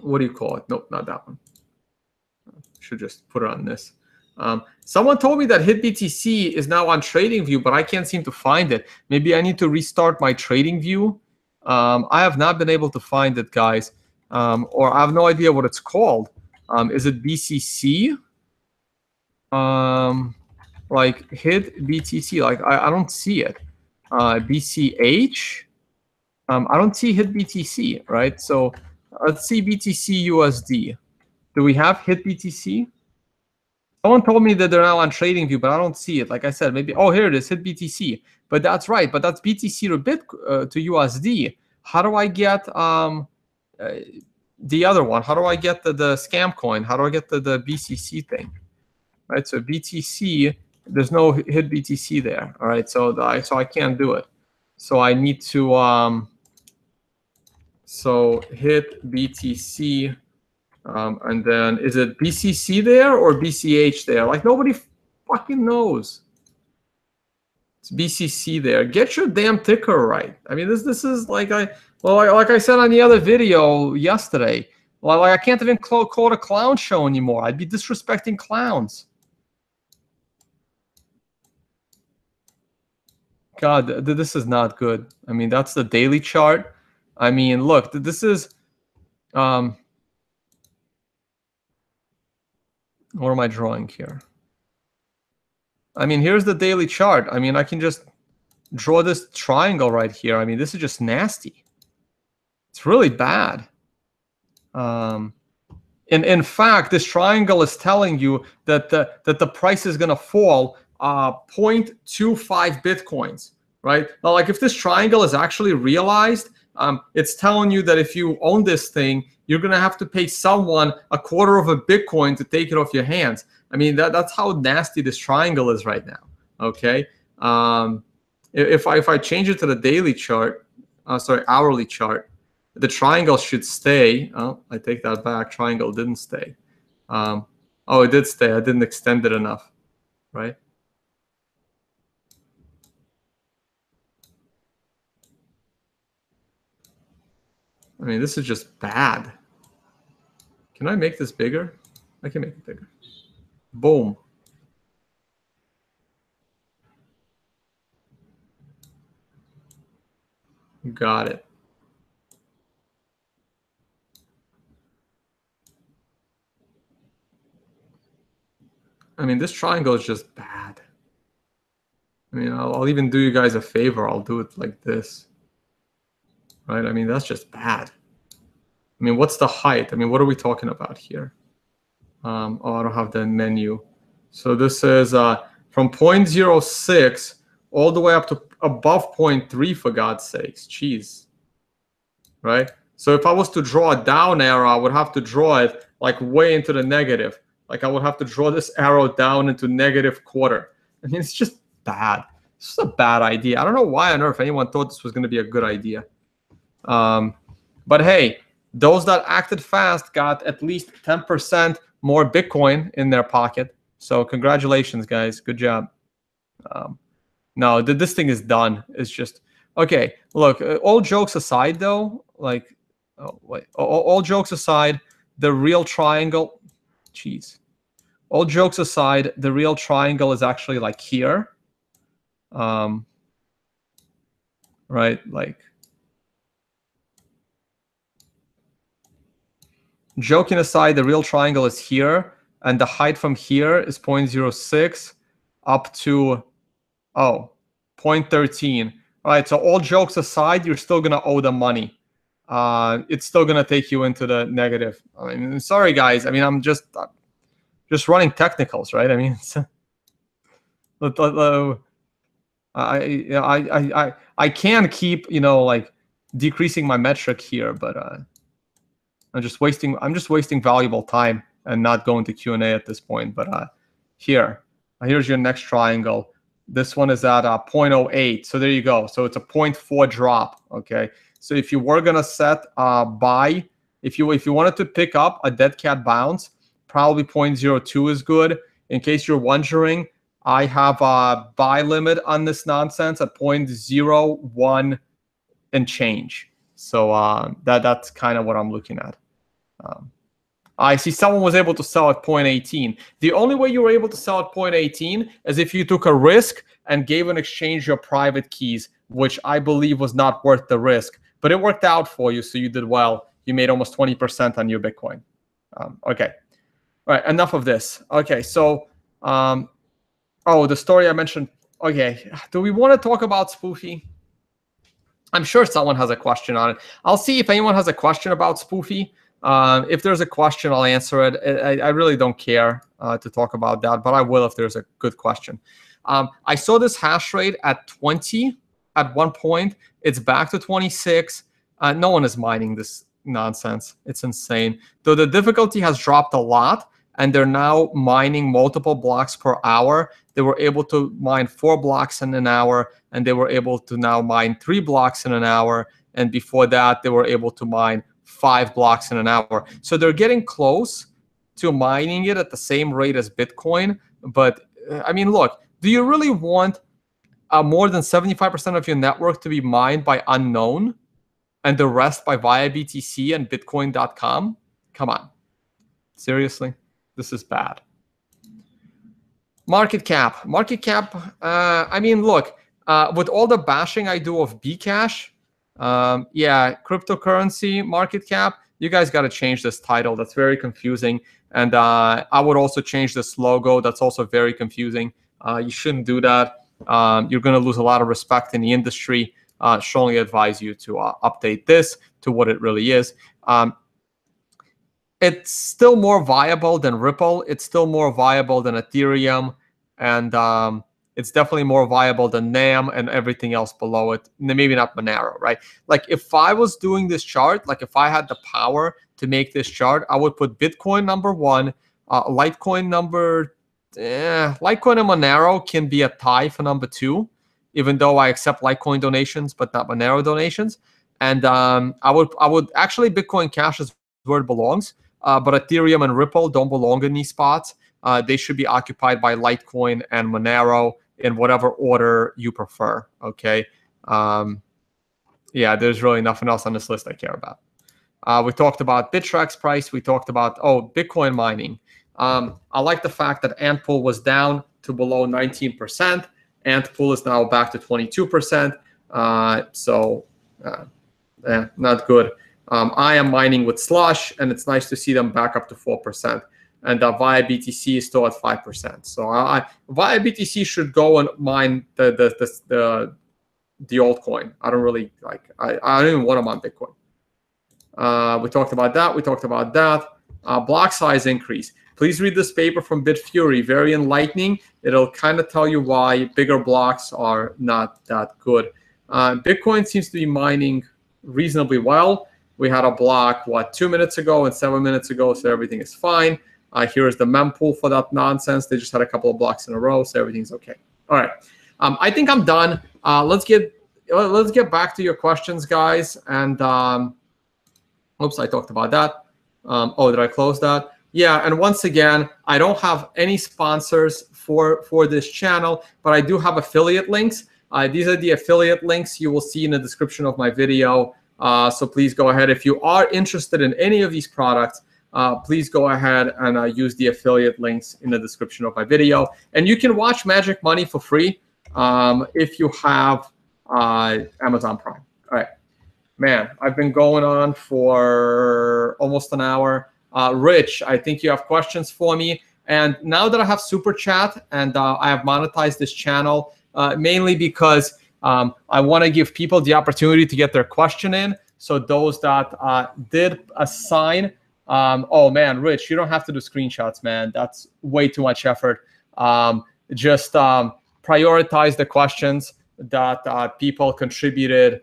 what do you call it? Nope, not that one. Should just put it on this. Someone told me that HitBTC is now on TradingView, but I can't seem to find it. Maybe I need to restart my TradingView. I have not been able to find it, guys. Or I have no idea what it's called. Is it BCC? Like HitBTC, like I don't see it. BCH, I don't see HitBTC, right? So let's see BTC USD. Do we have HitBTC? Someone told me that they're now on TradingView, but I don't see it. Like I said, maybe, oh, here it is, HitBTC. But that's right, but that's BTC to USD. How do I get the other one? How do I get the scam coin? How do I get the BCC thing? Right, so BTC, there's no HitBTC there. All right, so I can't do it. So I need to so HitBTC, and then is it BCC there or BCH there? Like nobody fucking knows. It's BCC there. Get your damn ticker right. I mean, this is like like I said on the other video yesterday. Well, like I can't even call it a clown show anymore. I'd be disrespecting clowns. God, this is not good. I mean, that's the daily chart. I mean, look, this is what am I drawing here? I mean, here's the daily chart. I mean, I can just draw this triangle right here. I mean, this is just nasty. It's really bad. In fact, this triangle is telling you that the price is going to fall 0.25 Bitcoins, right? Now, like if this triangle is actually realized, it's telling you that if you own this thing, you're going to have to pay someone $0.25 of a Bitcoin to take it off your hands. I mean, that's how nasty this triangle is right now, okay? If I change it to the daily chart, sorry, hourly chart, the triangle should stay. Oh, I take that back. Triangle didn't stay. Oh, it did stay. I didn't extend it enough, right? I mean, this is just bad. Can I make this bigger? I can make it bigger. Boom. Got it. I mean, this triangle is just bad. I mean, I'll even do you guys a favor. I'll do it like this. Right? I mean, that's just bad. I mean, what's the height? I mean, what are we talking about here? Oh, I don't have the menu. So this is from 0.06 all the way up to above 0.3, for God's sakes. Jeez. Right? So if I was to draw a down arrow, I would have to draw it like way into the negative. Like I would have to draw this arrow down into -1/4. I mean, it's just bad. This is a bad idea. I don't know why on earth anyone thought this was going to be a good idea. But hey, those that acted fast got at least 10% more Bitcoin in their pocket. So congratulations, guys. Good job. No, this thing is done. It's just, okay, look, all jokes aside, though, like, oh, wait, all jokes aside, the real triangle, jeez. All jokes aside, the real triangle is actually like here. Right, like, joking aside, the real triangle is here, and the height from here is 0.06 up to, 0.13. All right, so all jokes aside, you're still going to owe them money. It's still going to take you into the negative. I mean, sorry, guys. I mean, I'm just running technicals, right? I mean, I can keep, like decreasing my metric here, but I'm just wasting valuable time and not going to Q&A at this point. But here's your next triangle. This one is at 0.08. So there you go. So it's a 0.4 drop. Okay. So if you were gonna set buy, if you wanted to pick up a dead cat bounce, probably 0.02 is good. In case you're wondering, I have a buy limit on this nonsense at 0.01 and change. So that's kind of what I'm looking at. I see someone was able to sell at 0.18. The only way you were able to sell at 0.18 is if you took a risk and gave in exchange your private keys, which I believe was not worth the risk. But it worked out for you, so you did well. You made almost 20% on your Bitcoin. Okay. All right, enough of this. Okay, so, the story I mentioned. Okay, do we want to talk about Spoofy? I'm sure someone has a question on it. I'll see if anyone has a question about Spoofy. If there's a question, I'll answer it. I really don't care to talk about that, but I will if there's a good question. I saw this hash rate at 20 at one point. It's back to 26. No one is mining this nonsense. It's insane. Though the difficulty has dropped a lot, and they're now mining multiple blocks per hour. They were able to mine 4 blocks in an hour, and they were able to now mine 3 blocks in an hour. And before that, they were able to mine 5 blocks in an hour. So they're getting close to mining it at the same rate as Bitcoin. But I mean, look, do you really want more than 75% of your network to be mined by unknown and the rest by via BTC and Bitcoin.com? Come on. Seriously? This is bad. Market cap. I mean, look, with all the bashing I do of BCash, cryptocurrency market cap, you guys got to change this title. That's very confusing. And I would also change this logo. That's also very confusing. You shouldn't do that. You're going to lose a lot of respect in the industry. Strongly advise you to update this to what it really is. It's still more viable than Ripple. It's still more viable than Ethereum. And it's definitely more viable than NAM and everything else below it. Maybe not Monero, right? Like if I was doing this chart, like if I had the power to make this chart, I would put Bitcoin number 1, Litecoin number, Litecoin and Monero can be a tie for number 2, even though I accept Litecoin donations, but not Monero donations. And I would actually, Bitcoin Cash is where it belongs. But Ethereum and Ripple don't belong in these spots. They should be occupied by Litecoin and Monero in whatever order you prefer, okay? There's really nothing else on this list I care about. We talked about Bittrex price. We talked about, Bitcoin mining. I like the fact that Antpool was down to below 19%. Antpool is now back to 22%. Not good. I am mining with Slush, and it's nice to see them back up to 4%. And via BTC is still at 5%. So via BTC should go and mine the altcoin. I don't really like. I don't even want them on Bitcoin. We talked about that. Block size increase. Please read this paper from Bitfury. Very enlightening. It'll kind of tell you why bigger blocks are not that good. Bitcoin seems to be mining reasonably well. We had a block, 2 minutes ago and 7 minutes ago, so everything is fine. Here is the mempool for that nonsense. They just had a couple of blocks in a row, so everything's okay. All right. I think I'm done. Let's get back to your questions, guys. And oops, I talked about that. Oh, did I close that? Yeah, and once again, I don't have any sponsors for this channel, but I do have affiliate links. These are the affiliate links you will see in the description of my video. So please go ahead. If you are interested in any of these products, please go ahead and use the affiliate links in the description of my video. And you can watch Magic Money for free if you have Amazon Prime. All right. Man, I've been going on for almost an hour. Rich, I think you have questions for me. And now that I have Super Chat and I have monetized this channel, mainly because I want to give people the opportunity to get their question in. So those that did assign, oh man, Rich, you don't have to do screenshots, man. That's way too much effort. Just prioritize the questions that people contributed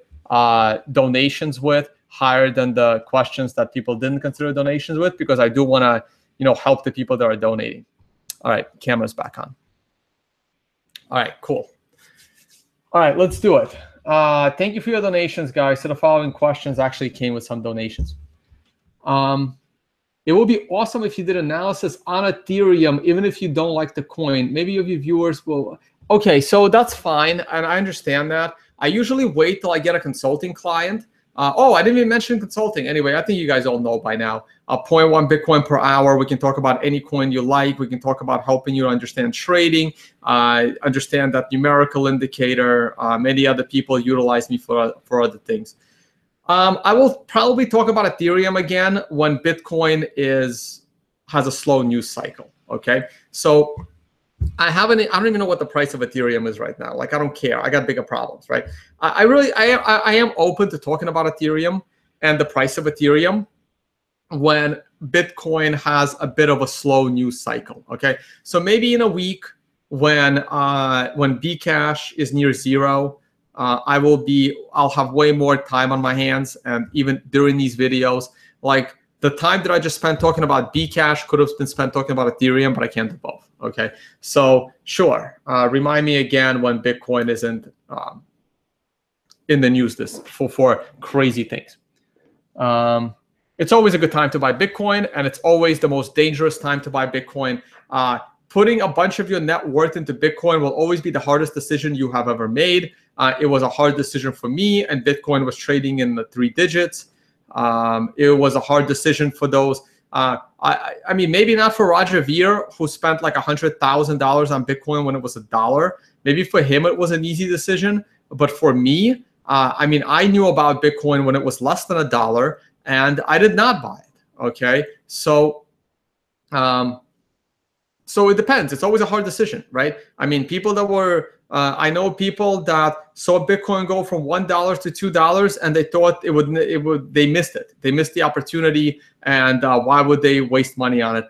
donations with higher than the questions that people didn't consider donations with, because I do want to, help the people that are donating. All right, camera's back on. All right, cool. All right, let's do it. Thank you for your donations, guys. So the following questions actually came with some donations. It would be awesome if you did analysis on Ethereum, even if you don't like the coin. Maybe your viewers will. Okay, so that's fine, and I understand that. I usually wait till I get a consulting client. Oh, I didn't even mention consulting. Anyway, I think you guys all know by now. 0.1 Bitcoin per hour. We can talk about any coin you like. We can talk about helping you understand trading, understand that numerical indicator. Many other people utilize me for other things. I will probably talk about Ethereum again when Bitcoin has a slow news cycle. Okay, so I don't even know what the price of Ethereum is right now. Like, I don't care. I got bigger problems, right? I am open to talking about Ethereum and the price of Ethereum when Bitcoin has a bit of a slow news cycle. Okay, so maybe in a week when BCash is near zero, I'll have way more time on my hands, and even during these videos, like the time that I just spent talking about BCash could have been spent talking about Ethereum, but I can't do both. Okay, so sure, remind me again when Bitcoin isn't in the news for crazy things. It's always a good time to buy Bitcoin, and it's always the most dangerous time to buy Bitcoin. Putting a bunch of your net worth into Bitcoin will always be the hardest decision you have ever made. It was a hard decision for me, and Bitcoin was trading in the 3 digits. It was a hard decision for those. I mean, maybe not for Roger Ver, who spent like $100,000 on Bitcoin when it was $1. Maybe for him it was an easy decision, but for me, I mean, I knew about Bitcoin when it was less than $1, and I did not buy it. Okay, so it depends. It's always a hard decision, right? I mean, people that were I know people that saw Bitcoin go from $1 to $2, and they thought they missed it. They missed the opportunity, and why would they waste money on it?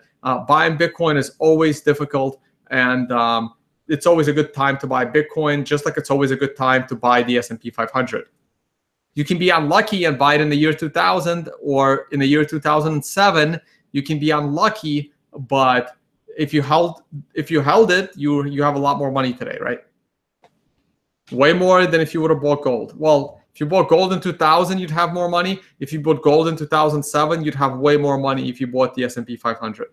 Buying Bitcoin is always difficult, and it's always a good time to buy Bitcoin, just like it's always a good time to buy the S&P 500. You can be unlucky and buy it in the year 2000 or in the year 2007. You can be unlucky, but if you held it, you have a lot more money today, right? Way more than if you would have bought gold. Well, if you bought gold in 2000, you'd have more money. If you bought gold in 2007, you'd have way more money if you bought the S&P 500.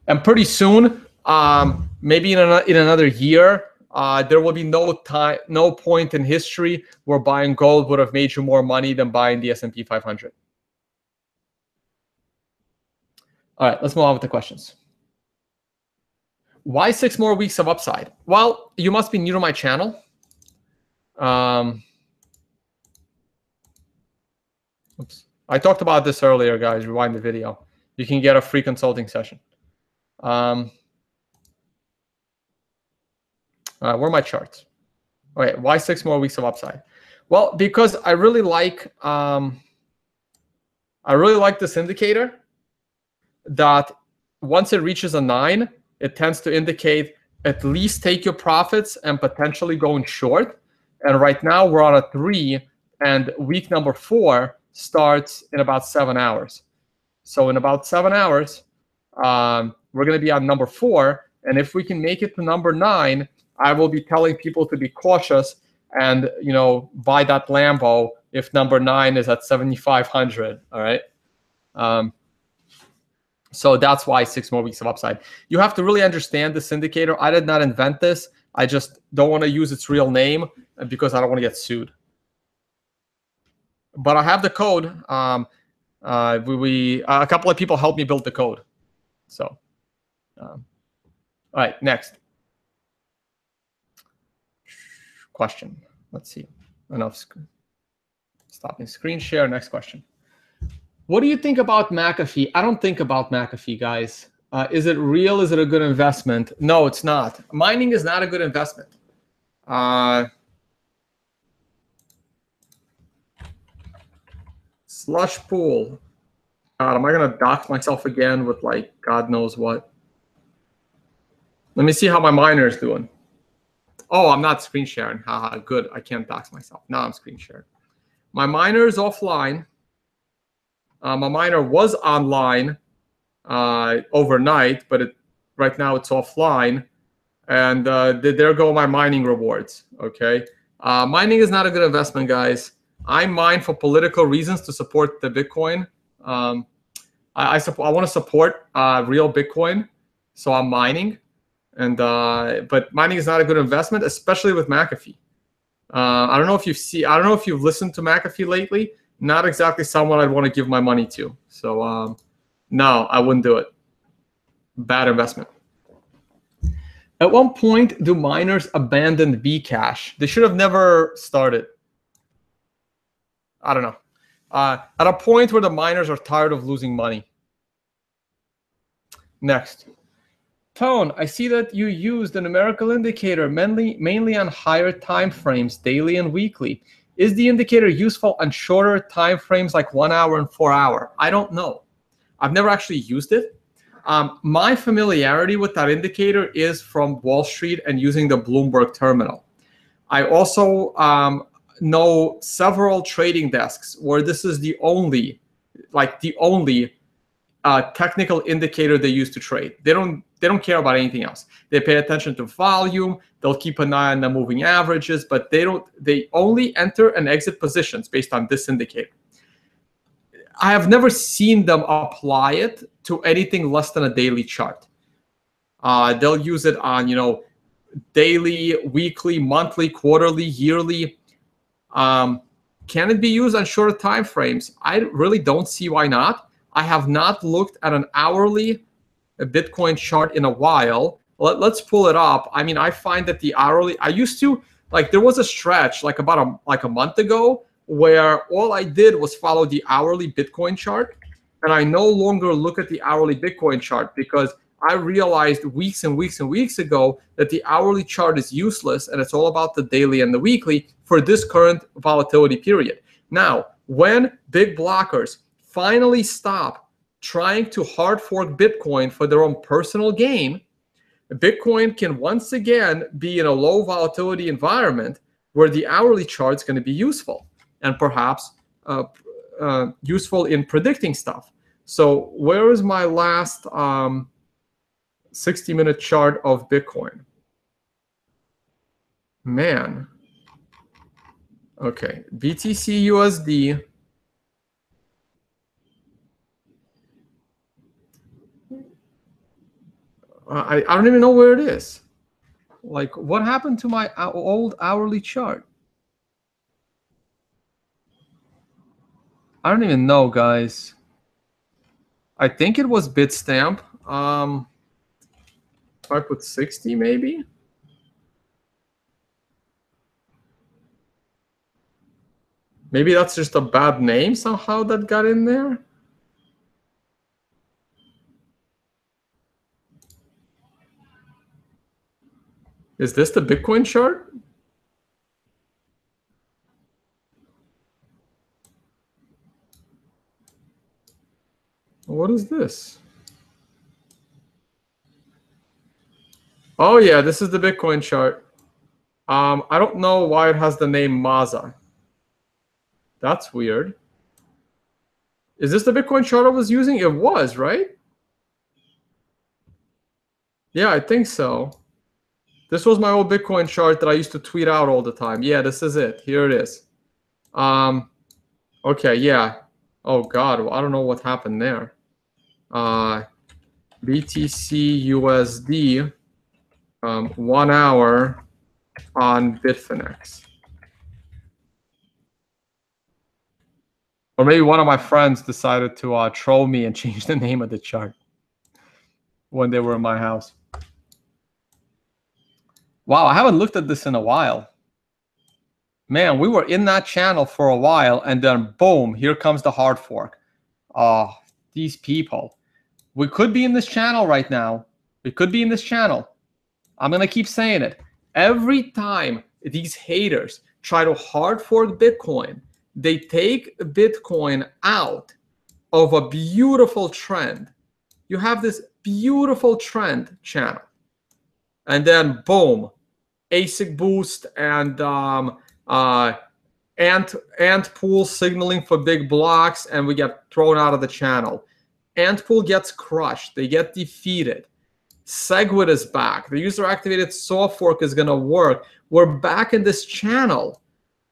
And pretty soon, maybe in another year, there will be no point in history where buying gold would have made you more money than buying the S&P 500. All right, let's move on with the questions. Why 6 more weeks of upside? Well, you must be new to my channel. Oops. I talked about this earlier, guys. Rewind the video. You can get a free consulting session. Where are my charts? Okay, why 6 more weeks of upside? Well, because I really like this indicator that once it reaches a 9, it tends to indicate at least take your profits and potentially going short. And right now we're on a 3, and week number 4 starts in about 7 hours. So in about 7 hours, we're going to be on number 4. And if we can make it to number 9, I will be telling people to be cautious and, you know, buy that Lambo if number 9 is at 7,500. All right. So that's why 6 more weeks of upside. You have to really understand this indicator. I did not invent this. I just don't want to use its real name because I don't want to get sued. But I have the code. A couple of people helped me build the code. So, all right, next question. Let's see. Enough. Stopping screen share. Next question. What do you think about McAfee? I don't think about McAfee, guys. Is it real? Is it a good investment? No, it's not. Mining is not a good investment. Slush pool. God, am I going to dox myself again with like God knows what? Let me see how my miner is doing. Oh, I'm not screen sharing. Haha, good. I can't dox myself. Now I'm screen sharing. My miner is offline. My miner was online overnight, but right now it's offline. And there go my mining rewards. Okay, mining is not a good investment, guys. I mine for political reasons to support the Bitcoin. I want to support real Bitcoin, so I'm mining. And but mining is not a good investment, especially with McAfee. I don't know if you've listened to McAfee lately. Not exactly someone I'd want to give my money to. So no, I wouldn't do it. Bad investment. At what point do miners abandon BCash? They should have never started. I don't know. At a point where the miners are tired of losing money. Next. Tone, I see that you used a numerical indicator mainly on higher time frames, daily and weekly. Is the indicator useful on shorter time frames like 1 hour and 4 hour? I don't know. I've never actually used it. My familiarity with that indicator is from Wall Street and using the Bloomberg terminal. I also know several trading desks where this is the only technical indicator they use to trade. They don't care about anything else. They pay attention to volume. They'll keep an eye on the moving averages, but they only enter and exit positions based on this indicator. I have never seen them apply it to anything less than a daily chart. They'll use it on, daily, weekly, monthly, quarterly, yearly. Can it be used on shorter time frames? I really don't see why not. I have not looked at an hourly Bitcoin chart in a while. Let's pull it up. I mean, I find that the hourly, I used to, there was a stretch about a month ago where all I did was follow the hourly Bitcoin chart. And I no longer look at the hourly Bitcoin chart because I realized weeks and weeks and weeks ago that the hourly chart is useless and it's all about the daily and the weekly for this current volatility period. Now, when big blockers finally stop trying to hard fork Bitcoin for their own personal gain, Bitcoin can once again be in a low volatility environment where the hourly chart is going to be useful and perhaps useful in predicting stuff. So where is my last 60-minute chart of Bitcoin? Man. Okay, BTC USD. I don't even know where it is. What happened to my old hourly chart? I don't even know, guys. I think it was Bitstamp. If I put 60, maybe? Maybe that's just a bad name somehow that got in there. Is this the Bitcoin chart? What is this? Oh yeah, this is the Bitcoin chart. I don't know why it has the name Maza. That's weird. Is this the Bitcoin chart I was using? It was, right? Yeah, I think so. This was my old Bitcoin chart that I used to tweet out all the time. Yeah, this is it. Here it is. Okay, yeah. Oh God, well, I don't know what happened there. BTC USD, 1 hour on Bitfinex. Or maybe one of my friends decided to troll me and change the name of the chart when they were in my house. Wow, I haven't looked at this in a while. Man, we were in that channel for a while, and then boom, here comes the hard fork. Oh, these people. We could be in this channel right now. We could be in this channel. I'm going to keep saying it. Every time these haters try to hard fork Bitcoin, they take Bitcoin out of a beautiful trend. You have this beautiful trend channel. And then boom, ASIC boost and ant pool signaling for big blocks, and we get thrown out of the channel. Ant pool gets crushed. They get defeated. SegWit is back. The user activated soft fork is going to work. We're back in this channel.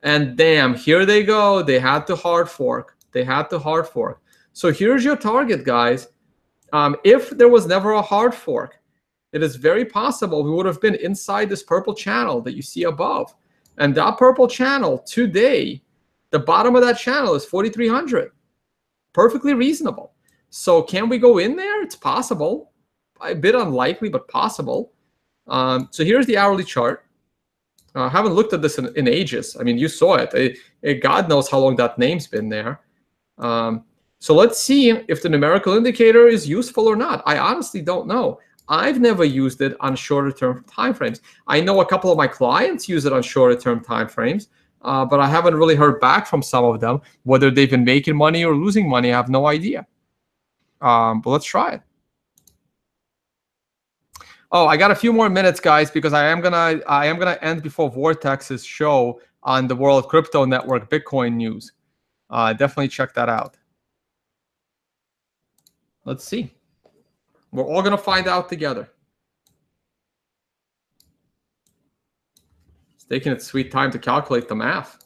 And damn, here they go. They had to hard fork. They had to hard fork. So here's your target, guys. If there was never a hard fork, it is very possible we would have been inside this purple channel that you see above. And that purple channel today, the bottom of that channel is 4,300. Perfectly reasonable. So can we go in there? It's possible. A bit unlikely, but possible. So here's the hourly chart. I haven't looked at this in ages. I mean, you saw it. God knows how long that name's been there. So let's see if the numerical indicator is useful or not. I honestly don't know. I've never used it on shorter term timeframes. I know a couple of my clients use it on shorter term timeframes, but I haven't really heard back from some of them. Whether they've been making money or losing money, I have no idea. But let's try it. Oh, I got a few more minutes, guys, because I am gonna end before Vortex's show on the World Crypto Network Bitcoin news. Definitely check that out. Let's see. We're all gonna find out together. It's taking its sweet time to calculate the math.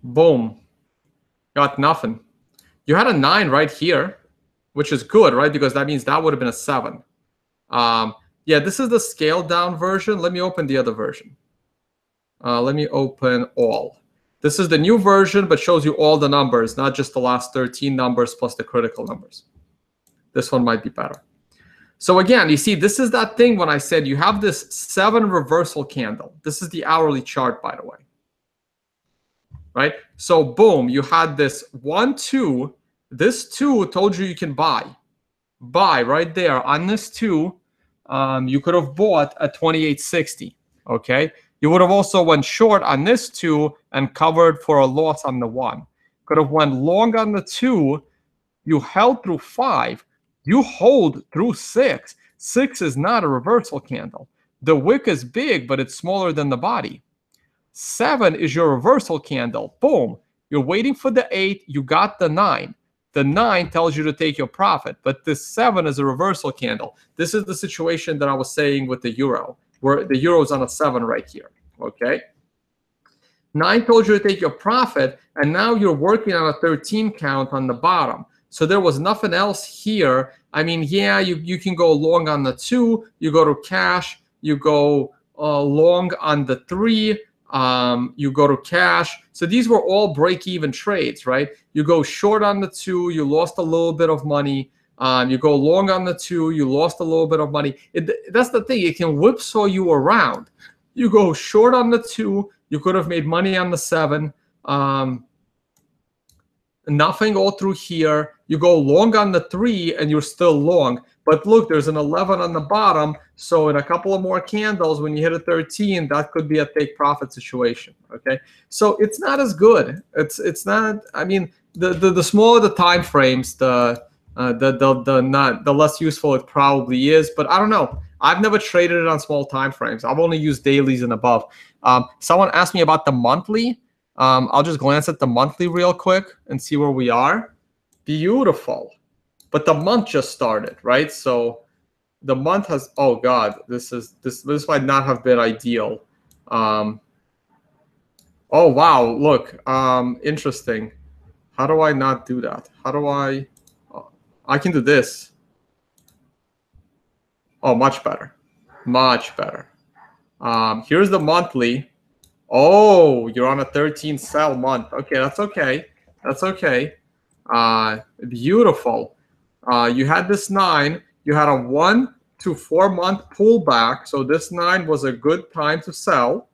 Boom. Got nothing. You had a 9 right here, which is good, right? Because that means that would have been a 7. Yeah, this is the scaled down version. Let me open the other version. Let me open all. This is the new version, but shows you all the numbers, not just the last 13 numbers plus the critical numbers. This one might be better. So again, you see, this is that thing when I said you have this 7 reversal candle. This is the hourly chart, by the way. Right? So boom, you had this 1, 2. This 2 told you can buy. Buy right there on this 2. You could have bought at 28.60. Okay? You would have also went short on this 2 and covered for a loss on the 1. Could have went long on the 2. You held through 5. You hold through 6. 6 is not a reversal candle. The wick is big, but it's smaller than the body. 7 is your reversal candle. Boom. You're waiting for the 8. You got the 9. The 9 tells you to take your profit, but this 7 is a reversal candle. This is the situation that I was saying with the euro, where the euro is on a 7 right here. Okay. 9 told you to take your profit, and now you're working on a 13 count on the bottom. So there was nothing else here. I mean, yeah, you can go long on the 2. You go to cash. You go long on the 3. You go to cash. So these were all break-even trades, right? You go short on the 2. You lost a little bit of money. You go long on the 2. You lost a little bit of money. That's the thing. It can whipsaw you around. You go short on the 2. You could have made money on the 7. Nothing all through here. You go long on the 3 and you're still long. But look, there's an 11 on the bottom. So in a couple of more candles, when you hit a 13, that could be a take profit situation. Okay, so it's not as good. It's not. I mean, the smaller the time frames, the less useful it probably is. But I don't know. I've never traded it on small time frames. I've only used dailies and above. Someone asked me about the monthly. I'll just glance at the monthly real quick and see where we are. Beautiful. But the month just started, right? So the month has, oh God, this might not have been ideal. Oh wow, look, interesting. How do I not do that? How do I can do this. Oh, much better. Much better. Here's the monthly. Oh, you're on a 13 sell month. Okay, that's okay. That's okay. Beautiful. You had this 9. You had a 1 to 4 month pullback. So this 9 was a good time to sell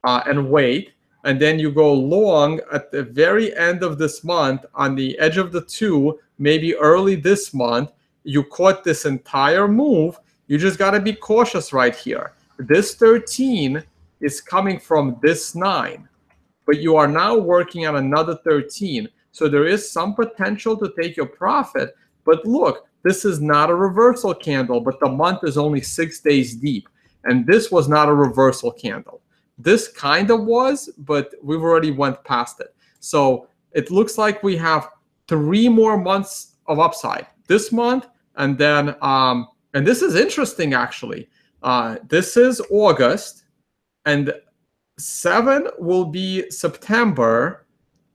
and wait. And then you go long at the very end of this month on the edge of the 2, maybe early this month. You caught this entire move. You just got to be cautious right here. This 13 is coming from this 9, but you are now working on another 13. So there is some potential to take your profit. But look, this is not a reversal candle, but the month is only 6 days deep. And this was not a reversal candle. This kind of was, but we've already went past it. So it looks like we have 3 more months of upside this month. And then, and this is interesting, actually. This is August, and 7 will be September,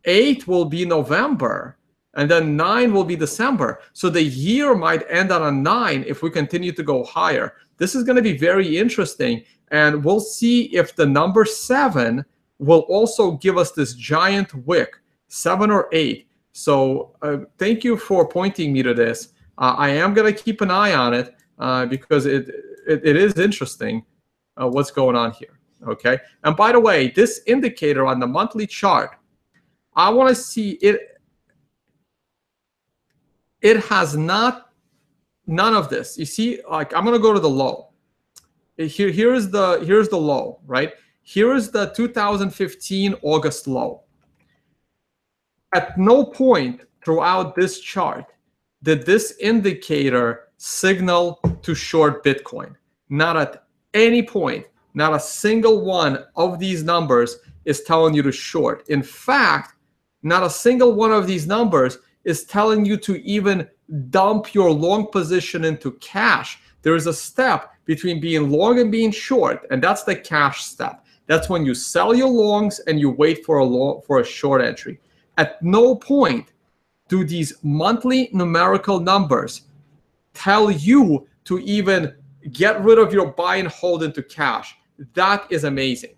8 will be November, and then 9 will be December. So the year might end on a 9 if we continue to go higher. This is going to be very interesting, and we'll see if the number 7 will also give us this giant wick, 7 or 8. So thank you for pointing me to this. I am going to keep an eye on it because it is interesting what's going on here. Okay. And by the way, this indicator on the monthly chart, I want to see it. It has none of this. You see, like I'm going to go to the low. Here's the low, right? Here is the 2015 August low. At no point throughout this chart did this indicator signal to short Bitcoin. Not at any point. Not a single one of these numbers is telling you to short. In fact, not a single one of these numbers is telling you to even dump your long position into cash. There is a step between being long and being short, and that's the cash step. That's when you sell your longs and you wait for a short entry. At no point do these monthly numerical numbers tell you to even get rid of your buy and hold into cash. That is amazing.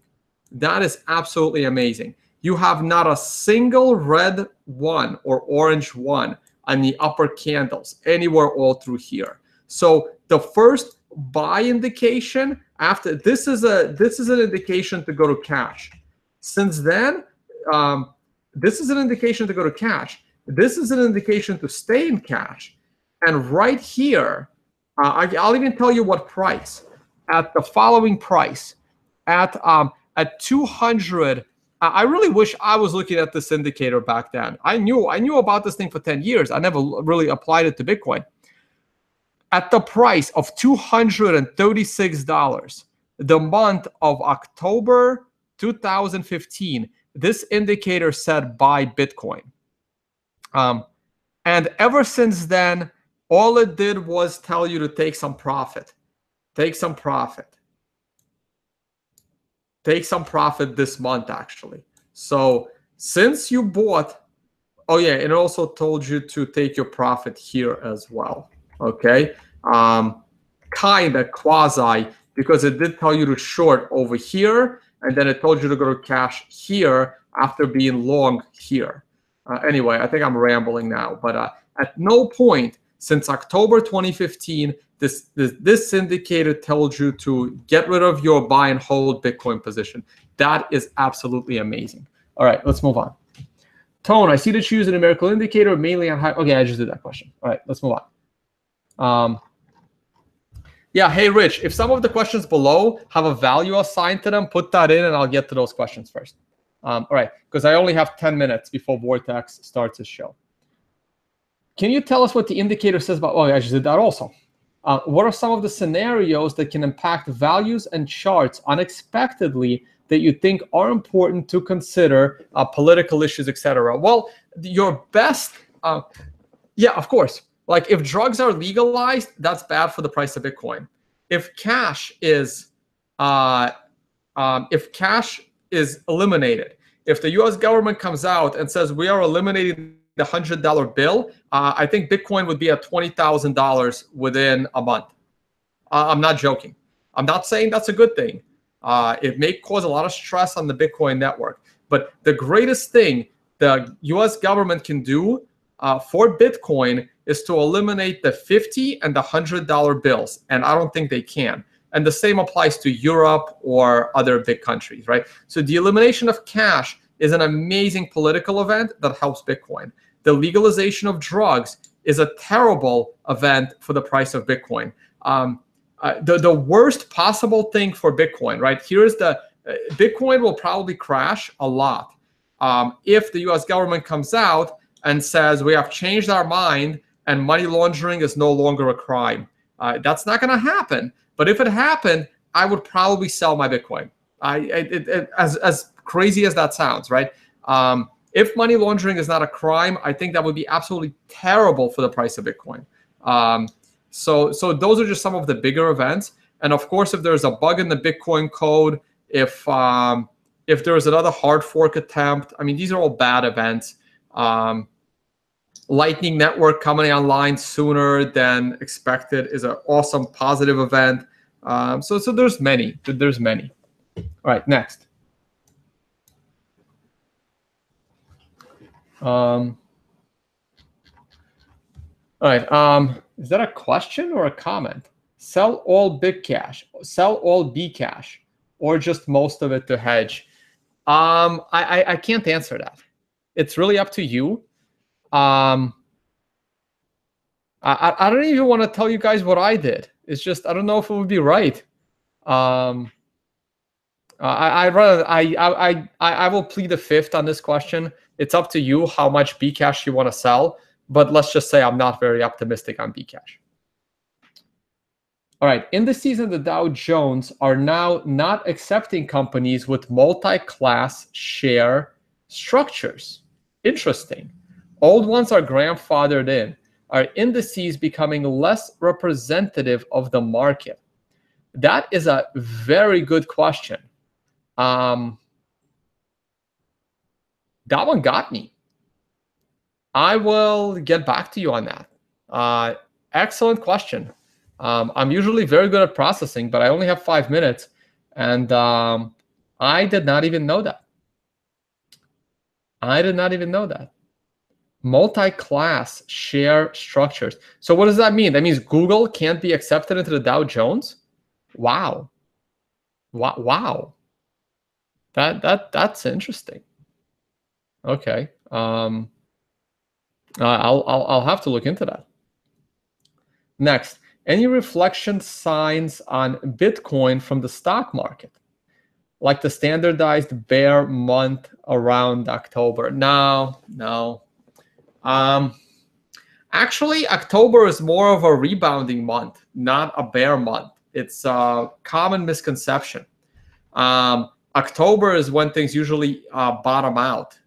That is absolutely amazing. You have not a single red one or orange one on the upper candles anywhere all through here. So the first buy indication after this is an indication to go to cash. Since then, this is an indication to go to cash. This is an indication to stay in cash. And right here, I'll even tell you what price. At the following price, at 200. I really wish I was looking at this indicator back then. I knew about this thing for 10 years. I never really applied it to Bitcoin. At the price of $236, the month of October 2015, this indicator said buy Bitcoin. And ever since then, all it did was tell you to take some profit. Take some profit. Take some profit this month, actually. So since you bought, oh yeah, it also told you to take your profit here as well. Okay, kind of quasi, because it did tell you to short over here, and then it told you to go to cash here after being long here. Anyway, I think I'm rambling now, but at no point since October 2015, this indicator told you to get rid of your buy and hold Bitcoin position. That is absolutely amazing. All right, let's move on. Tone, I see that you use a numerical indicator mainly on high. Okay, I just did that question. All right, let's move on. Yeah, hey, Rich, if some of the questions below have a value assigned to them, put that in and I'll get to those questions first. All right, because I only have 10 minutes before Vortex starts his show. Can you tell us what the indicator says about, oh, I just did that also. What are some of the scenarios that can impact values and charts unexpectedly that you think are important to consider, political issues, etc.? Well, your best, yeah, of course. Like if drugs are legalized, that's bad for the price of Bitcoin. If cash is, eliminated, if the U.S. government comes out and says we are eliminating the $100 bill, I think Bitcoin would be at $20,000 within a month. I'm not joking. I'm not saying that's a good thing. It may cause a lot of stress on the Bitcoin network. But the greatest thing the U.S. government can do for Bitcoin is to eliminate the $50 and the $100 bills. And I don't think they can. And the same applies to Europe or other big countries, right? So the elimination of cash is an amazing political event that helps Bitcoin. The legalization of drugs is a terrible event for the price of Bitcoin. The worst possible thing for Bitcoin, right? Here's the Bitcoin will probably crash a lot if the U.S. government comes out and says we have changed our mind and money laundering is no longer a crime. That's not going to happen. But if it happened, I would probably sell my Bitcoin. As crazy as that sounds, right? If money laundering is not a crime, I think that would be absolutely terrible for the price of Bitcoin. So those are just some of the bigger events. And of course, if there's a bug in the Bitcoin code, if there's another hard fork attempt, I mean, these are all bad events. Lightning Network coming online sooner than expected is an awesome positive event. So there's many. There's many. All right, next. All right. Is that a question or a comment? Sell all BCash, sell all BCash, or just most of it to hedge? I can't answer that. It's really up to you. I don't even want to tell you guys what I did. It's just I don't know if it would be right. I will plead the fifth on this question. It's up to you how much BCash you want to sell, but let's just say I'm not very optimistic on BCash. All right, indices in the Dow Jones are now not accepting companies with multi-class share structures. Interesting. Old ones are grandfathered in. Are indices becoming less representative of the market? That is a very good question. That one got me. I will get back to you on that. Excellent question. I'm usually very good at processing, but I only have 5 minutes, and I did not even know that. I did not even know that. Multi-class share structures. So what does that mean? That means Google can't be accepted into the Dow Jones? Wow. Wow. That's interesting. Okay. I'll have to look into that. Next, any reflection signs on Bitcoin from the stock market, like the standardized bear month around October? No. Actually, October is more of a rebounding month, not a bear month. It's a common misconception. October is when things usually bottom out.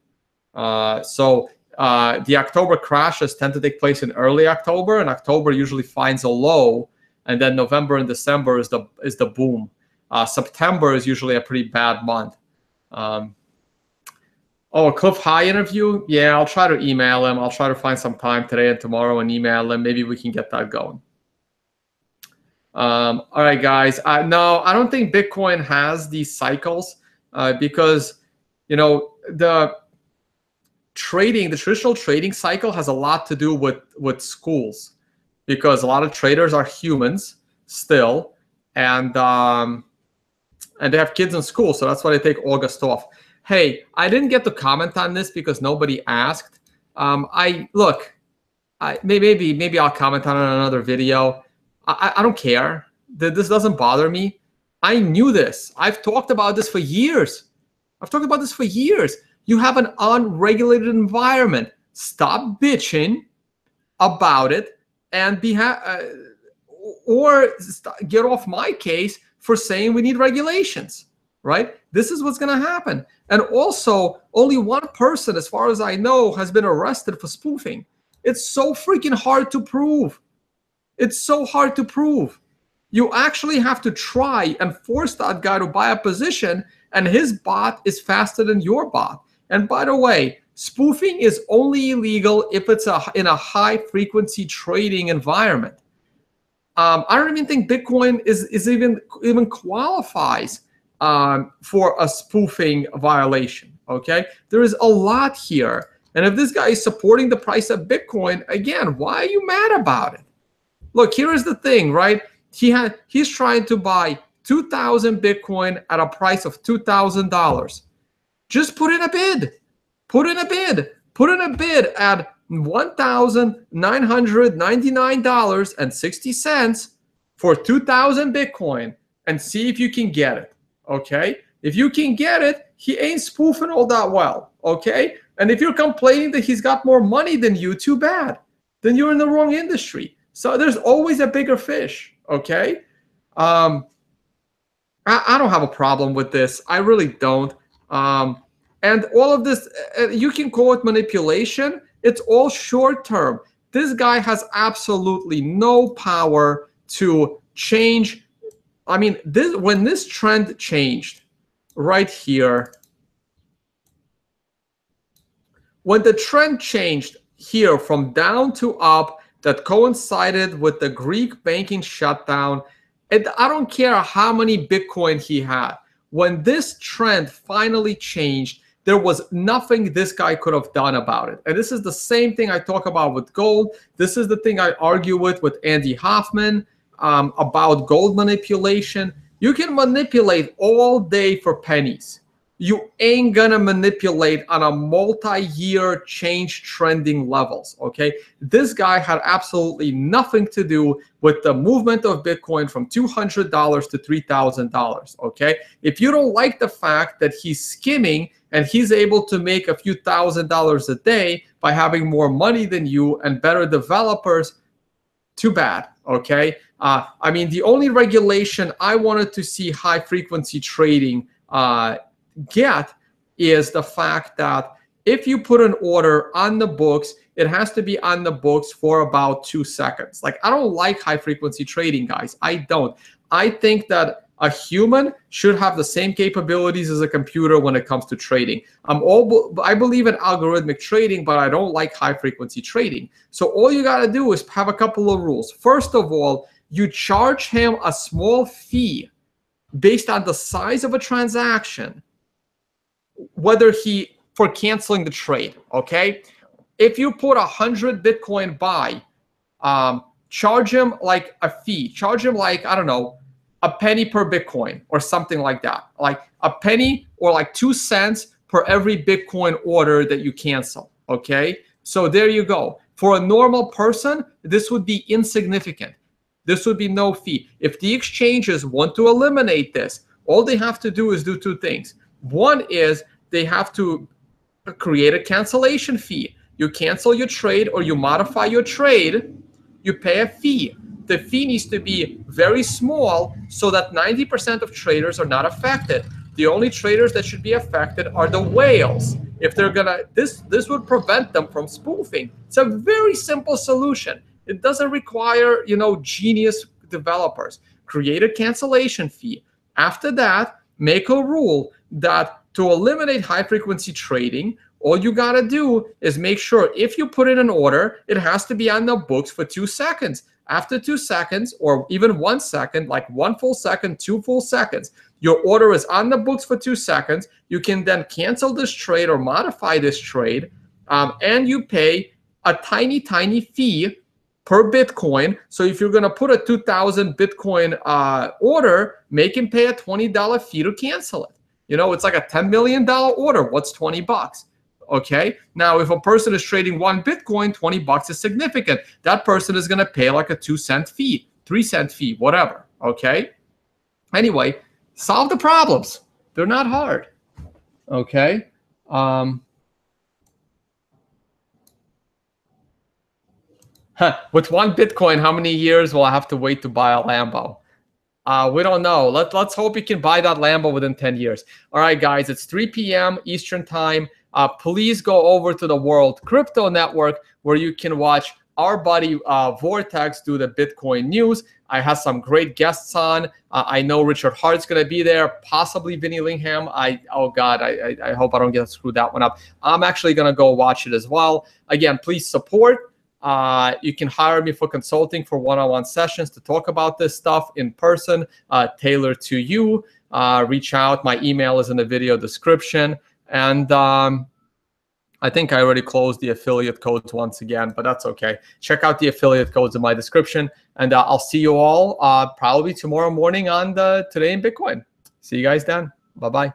So the October crashes tend to take place in early October, and October usually finds a low, and then November and December is the boom. September is usually a pretty bad month. Oh, a Cliff High interview? Yeah, I'll try to email him. I'll try to find some time today and tomorrow and email him. Maybe we can get that going. All right, guys. No, I don't think Bitcoin has these cycles because, the traditional trading cycle has a lot to do with schools, because a lot of traders are humans still, and they have kids in school, so that's why they take August off. Hey, I didn't get to comment on this because nobody asked. Maybe I'll comment on it in another video. I don't care. This doesn't bother me. I knew this. I've talked about this for years. You have an unregulated environment. Stop bitching about it and or get off my case for saying we need regulations, right? This is what's going to happen. And also, only one person, as far as I know, has been arrested for spoofing. It's so freaking hard to prove. It's so hard to prove. You actually have to try and force that guy to buy a position, and his bot is faster than your bot. And by the way, spoofing is only illegal if it's in a high-frequency trading environment. I don't even think Bitcoin is even qualifies for a spoofing violation. Okay, there is a lot here, and if this guy is supporting the price of Bitcoin, again, why are you mad about it? Look, here is the thing, right? He's trying to buy 2,000 Bitcoin at a price of $2,000. Just put in a bid. Put in a bid. Put in a bid at $1,999.60 for 2,000 Bitcoin and see if you can get it. Okay? If you can get it, he ain't spoofing all that well. Okay? And if you're complaining that he's got more money than you, too bad. Then you're in the wrong industry. So there's always a bigger fish. Okay? I don't have a problem with this. I really don't. And all of this, you can call it manipulation. It's all short term. This guy has absolutely no power to change. I mean, when this trend changed right here, when the trend changed here from down to up, that coincided with the Greek banking shutdown, and I don't care how many Bitcoin he had. When this trend finally changed, there was nothing this guy could have done about it. And this is the same thing I talk about with gold. This is the thing I argue with Andy Hoffman about gold manipulation. You can manipulate all day for pennies. You ain't gonna manipulate on a multi-year change trending levels, okay? This guy had absolutely nothing to do with the movement of Bitcoin from $200 to $3,000, okay? If you don't like the fact that he's skimming and he's able to make a few $1,000s a day by having more money than you and better developers, too bad, okay? I mean, the only regulation I wanted to see high-frequency trading get is the fact that if you put an order on the books, it has to be on the books for about 2 seconds. Like, I don't like high-frequency trading, guys. I don't. I think that a human should have the same capabilities as a computer when it comes to trading. I believe in algorithmic trading, but I don't like high-frequency trading. So all you got to do is have a couple of rules. First of all, you charge him a small fee based on the size of a transaction, whether for canceling the trade, okay? If you put 100 Bitcoin buy, charge him like a fee. Charge him like, I don't know, a penny per Bitcoin or something like that. Like a penny or like 2 cents per every Bitcoin order that you cancel, okay? So there you go. For a normal person, this would be insignificant. This would be no fee. If the exchanges want to eliminate this, all they have to do is do 2 things. One is they have to create a cancellation fee. You cancel your trade or you modify your trade, you pay a fee. The fee needs to be very small so that 90% of traders are not affected. The only traders that should be affected are the whales. If they're gonna, this would prevent them from spoofing. It's a very simple solution. It doesn't require, genius developers. Create a cancellation fee. After that, make a rule that to eliminate high-frequency trading, all you got to do is make sure if you put in an order, it has to be on the books for 2 seconds. After 2 seconds, or even 1 second, like 1 full second, 2 full seconds, your order is on the books for 2 seconds. You can then cancel this trade or modify this trade, and you pay a tiny, tiny fee per Bitcoin. So if you're going to put a 2,000 Bitcoin order, make him pay a $20 fee to cancel it. It's like a $10 million order. What's 20 bucks? Okay. Now, if a person is trading 1 Bitcoin, 20 bucks is significant. That person is going to pay like a 2-cent fee, 3-cent fee, whatever. Okay. Anyway, solve the problems. They're not hard. Okay. With one Bitcoin, how many years will I have to wait to buy a Lambo? We don't know. Let's hope you can buy that Lambo within 10 years. All right, guys, it's 3 p.m. Eastern time. Please go over to the World Crypto Network where you can watch our buddy Vortex do the Bitcoin news. I have some great guests on. I know Richard Hart's going to be there, possibly Vinny Lingham. Oh God, I hope I don't get screwed that one up. I'm actually going to go watch it as well. Again, please support. You can hire me for consulting for one-on-one sessions to talk about this stuff in person, tailored to you. Reach out. My email is in the video description. And I think I already closed the affiliate codes once again, but that's okay. Check out the affiliate codes in my description. And I'll see you all probably tomorrow morning on the Today in Bitcoin. See you guys then. Bye-bye.